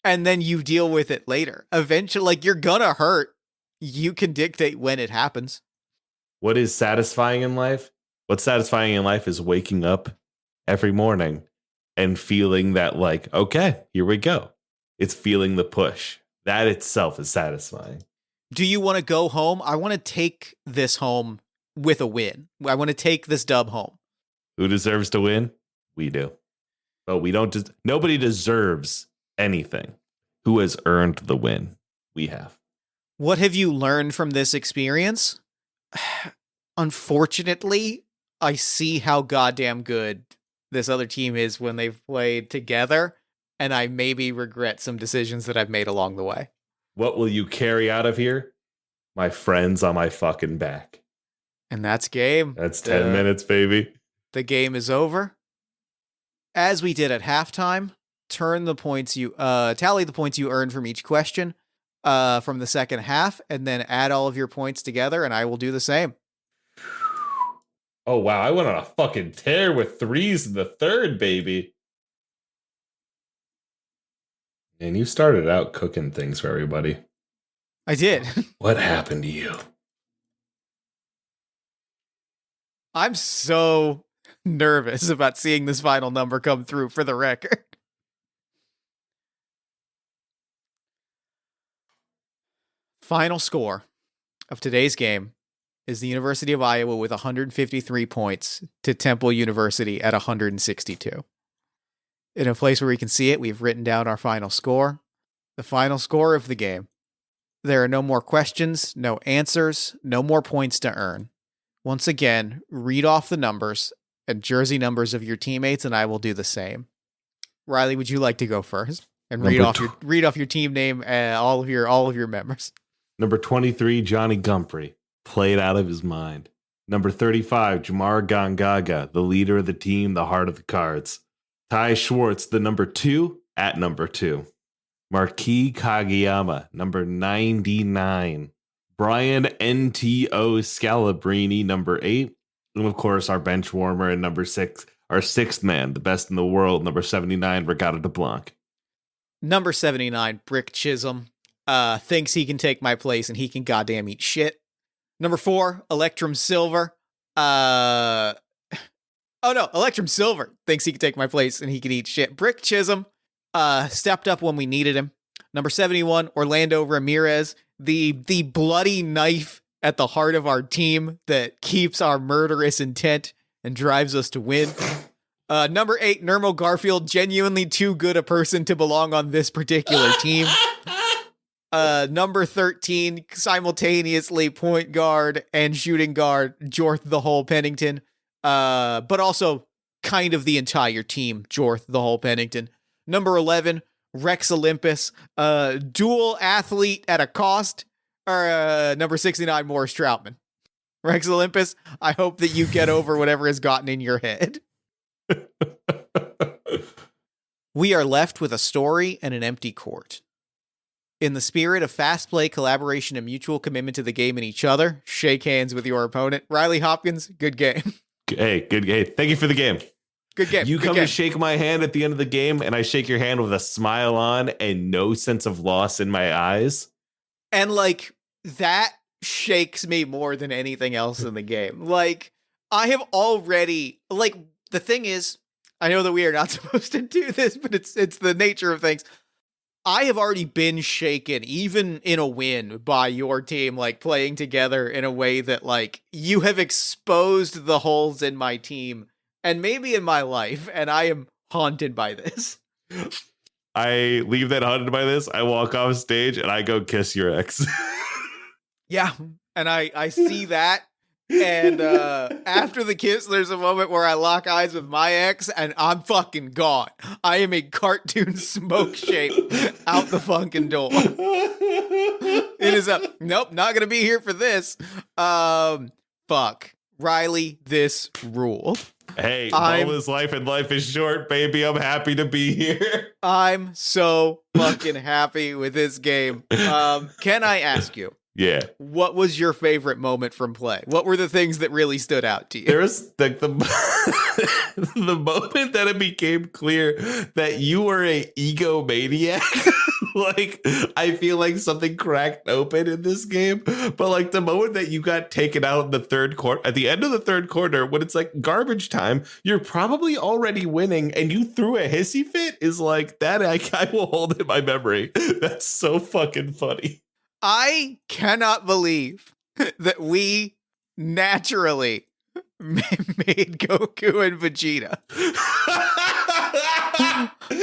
And then you deal with it later. Eventually, like, you're gonna hurt. You can dictate when it happens. What is satisfying in life? What's satisfying in life is waking up every morning and feeling that, like, okay, here we go. It's feeling the push. That itself is satisfying. Do you want to go home? I want to take this home with a win. I want to take this dub home. Who deserves to win? We do. But we don't. Nobody deserves anything. Who has earned the win? We have. What have you learned from this experience? Unfortunately, I see how goddamn good this other team is when they've played together, and I maybe regret some decisions that I've made along the way. What will you carry out of here? My friends on my fucking back. And that's game. That's 10 minutes, baby. The game is over. As we did at halftime, tally the points you earned from each question from the second half, and then add all of your points together, and I will do the same. Oh, wow. I went on a fucking tear with threes in the third, baby. And you started out cooking things for everybody. I did. What happened to you? I'm so nervous about seeing this final number come through, for the record. Final score of today's game is the University of Iowa with 153 points to Temple University at 162. In a place where we can see it, we've written down our final score. The final score of the game. There are no more questions, no answers, no more points to earn. Once again, read off the numbers and jersey numbers of your teammates, and I will do the same. Riley, would you like to go first and read off your team name and all of your members? Number 23, Johnny Gumphrey, played out of his mind. Number 35, Jamar Gongaga, the leader of the team, the heart of the Cards. Ty Schwartz, the number 2, at number 2. Marquis Kageyama, number 99. Brian NTO Scalabrini, number 8. And of course, our bench warmer and number 6, our 6th man, the best in the world, number 79, Regatta de Blanc. Number 79, Brick Chisholm, thinks he can take my place and he can goddamn eat shit. Number 4, Electrum Silver. Electrum Silver thinks he can take my place and he can eat shit. Brick Chisholm stepped up when we needed him. Number 71, Orlando Ramirez, the bloody knife at the heart of our team that keeps our murderous intent and drives us to win. Number 8, Nermo Garfield, genuinely too good a person to belong on this particular team. Number 13, simultaneously point guard and shooting guard, Jorth the Hole Pennington. But also kind of the entire team, Jorth the Hole Pennington. Number 11, Rex Olympus, dual athlete at a cost. Or number 69, Morris Troutman. Rex Olympus, I hope that you get over whatever has gotten in your head. We are left with a story and an empty court. In the spirit of fast play, collaboration, and mutual commitment to the game and each other, shake hands with your opponent. Riley Hopkins, good game. Hey, good game. Thank you for the game. Good game. You good come game. to shake my hand at the end of the game, and I shake your hand with a smile on and no sense of loss in my eyes. And, like, that shakes me more than anything else in the game. Like, I have already, like, the thing is, I know that we are not supposed to do this, but it's the nature of things. I have already been shaken, even in a win, by your team, like, playing together in a way that, like, you have exposed the holes in my team and maybe in my life, and I am haunted by this. I leave that haunted by this. I walk off stage and I go kiss your ex. Yeah, and I see that. And after the kiss, there's a moment where I lock eyes with my ex, and I'm fucking gone. I am a cartoon smoke shape out the fucking door. It is nope, not gonna be here for this. Fuck. Riley, this rule. Hey, love is life and life is short, baby. I'm happy to be here. I'm so fucking happy with this game. Can I ask you? Yeah. What was your favorite moment from play? What were the things that really stood out to you? There was like the moment that it became clear that you were an egomaniac. Like, I feel like something cracked open in this game. But like the moment that you got taken out in the third quarter, at the end of the third quarter, when it's like garbage time, you're probably already winning, and you threw a hissy fit is like that. I will hold in my memory. That's so fucking funny. I cannot believe that we naturally made Goku and Vegeta.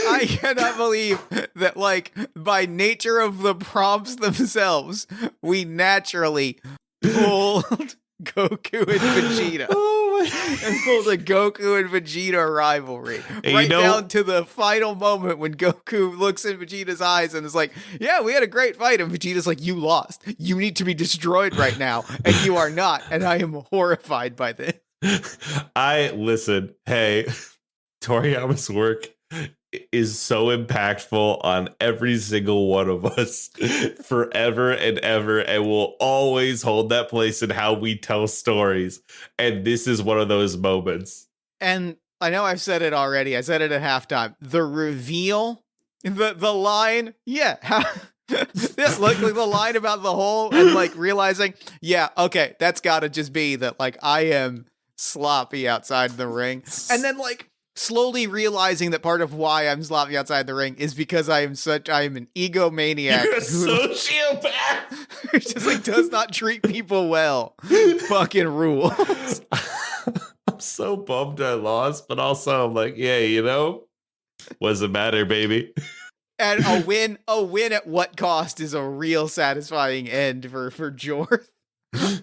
I cannot believe that, like, by nature of the prompts themselves, we naturally pulled Goku and Vegeta. And pulled a Goku and Vegeta rivalry. And right down to the final moment when Goku looks in Vegeta's eyes and is like, yeah, we had a great fight. And Vegeta's like, you lost. You need to be destroyed right now. And you are not. And I am horrified by this. Listen, hey, Toriyama's work is so impactful on every single one of us forever and ever, and will always hold that place in how we tell stories. And this is one of those moments. And I know I've said it already. I said it at halftime. The reveal, the line, yeah. like the line about the hole and like realizing, yeah, okay, that's gotta just be that, like, I am sloppy outside the ring. And then like slowly realizing that part of why I'm sloppy outside the ring is because I am an egomaniac. You're a sociopath. Who just like does not treat people well. Fucking rules. I'm so bummed I lost, but also I'm like, yeah, you know, what's the matter, baby? And a win at what cost is a real satisfying end for Jorth.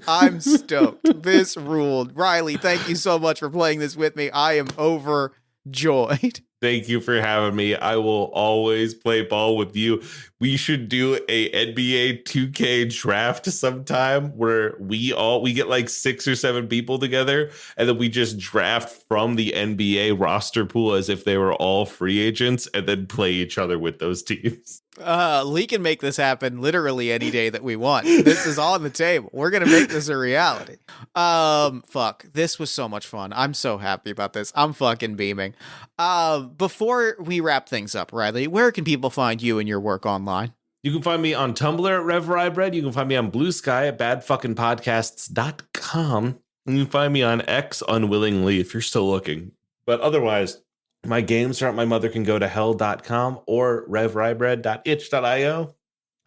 I'm stoked. This ruled. Riley, thank you so much for playing this with me. I am overjoyed. Thank you for having me. I will always play ball with you. We should do a NBA 2K draft sometime where we get like 6 or 7 people together, and then we just draft from the NBA roster pool as if they were all free agents, and then play each other with those teams. We can make this happen literally any day that we want. This is on the table. We're going to make this a reality. Fuck. This was so much fun. I'm so happy about this. I'm fucking beaming. Before we wrap things up, Riley, where can people find you and your work online? You can find me on Tumblr at RevRyeBread. You can find me on Blue Sky at badfuckingpodcasts.com. And you can find me on X unwillingly if you're still looking. But otherwise, my games are at mymothercangotohell.com or revrybread.itch.io.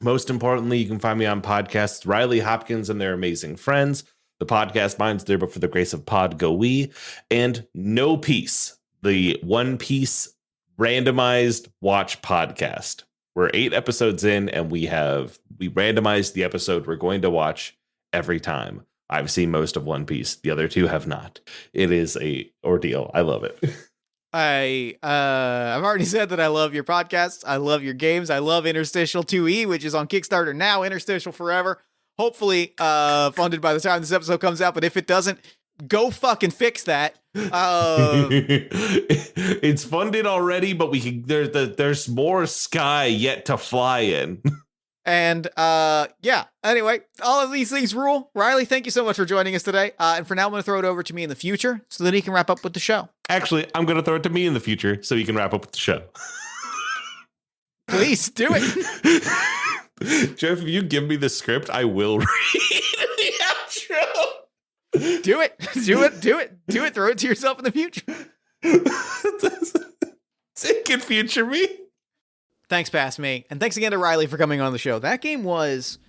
Most importantly, you can find me on podcasts Riley Hopkins and Their Amazing Friends, the podcast Minds There But For the Grace of Pod Go We, and No Piece, the One Piece randomized watch podcast. We're 8 episodes in, and we randomized the episode we're going to watch every time. I've seen most of One Piece. The other 2 have not. It is a ordeal. I love it. I've already said that I love your podcasts. I love your games. I love Interstitial 2E, which is on Kickstarter now. Interstitial Forever. Hopefully funded by the time this episode comes out. But if it doesn't, go fucking fix that. It's funded already, but there's more sky yet to fly in. And yeah, anyway, all of these things rule. Riley, thank you so much for joining us today. And for now, I'm going to throw it over to me in the future so that he can wrap up with the show. Actually, I'm going to throw it to me in the future so you can wrap up with the show. Please do it. Jeff, if you give me the script, I will read the outro. Do it. Throw it to yourself in the future. It can future me. Thanks, past me. And thanks again to Riley for coming on the show. That game was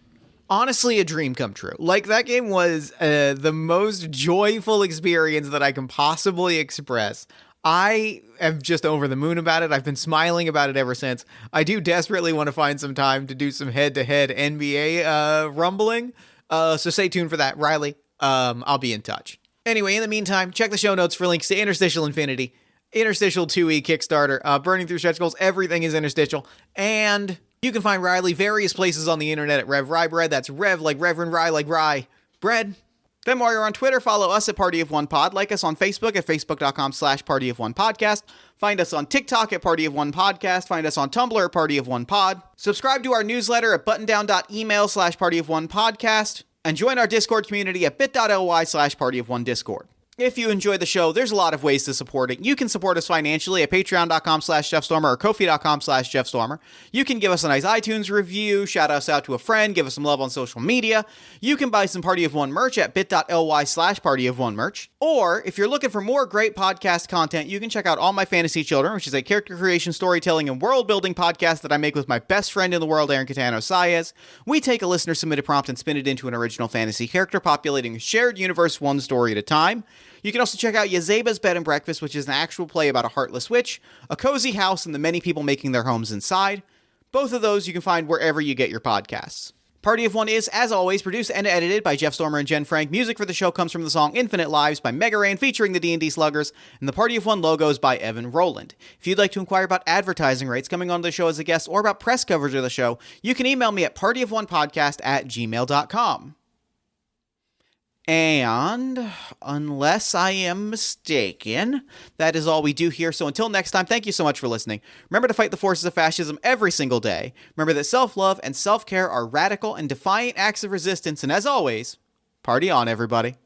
honestly a dream come true. Like, that game was the most joyful experience that I can possibly express. I am just over the moon about it. I've been smiling about it ever since. I do desperately want to find some time to do some head-to-head NBA rumbling. So stay tuned for that, Riley. I'll be in touch. Anyway, in the meantime, check the show notes for links to Interstitial Infinity, Interstitial 2E Kickstarter, Burning Through Stretch Goals. Everything is Interstitial. And you can find Riley various places on the internet at RevRyeBread. That's Rev like Reverend Rye like Rye Bread. Then while you're on Twitter, follow us at Party of One Pod. Like us on Facebook at facebook.com/PartyOfOnePodcast. Find us on TikTok at Party of One Podcast. Find us on Tumblr at Party of One Pod. Subscribe to our newsletter at buttondown.email/PartyOfOnePodcast. And join our Discord community at bit.ly/PartyOfOneDiscord. If you enjoy the show, there's a lot of ways to support it. You can support us financially at patreon.com/JeffStormer or ko-fi.com/JeffStormer. You can give us a nice iTunes review, shout us out to a friend, give us some love on social media. You can buy some Party of One merch at bit.ly/PartyOfOneMerch. Or if you're looking for more great podcast content, you can check out All My Fantasy Children, which is a character creation, storytelling, and world-building podcast that I make with my best friend in the world, Aaron Catano Saez. We take a listener-submitted prompt and spin it into an original fantasy character, populating a shared universe one story at a time. You can also check out Yazeba's Bed and Breakfast, which is an actual play about a heartless witch, a cozy house, and the many people making their homes inside. Both of those you can find wherever you get your podcasts. Party of One is, as always, produced and edited by Jeff Stormer and Jen Frank. Music for the show comes from the song Infinite Lives by Mega Ran featuring the D&D Sluggers, and the Party of One logo is by Evan Rowland. If you'd like to inquire about advertising rates, coming on the show as a guest, or about press coverage of the show, you can email me at partyofonepodcast@gmail.com. And unless I am mistaken, that is all we do here. So until next time, thank you so much for listening. Remember to fight the forces of fascism every single day. Remember that self-love and self-care are radical and defiant acts of resistance. And as always, party on, everybody.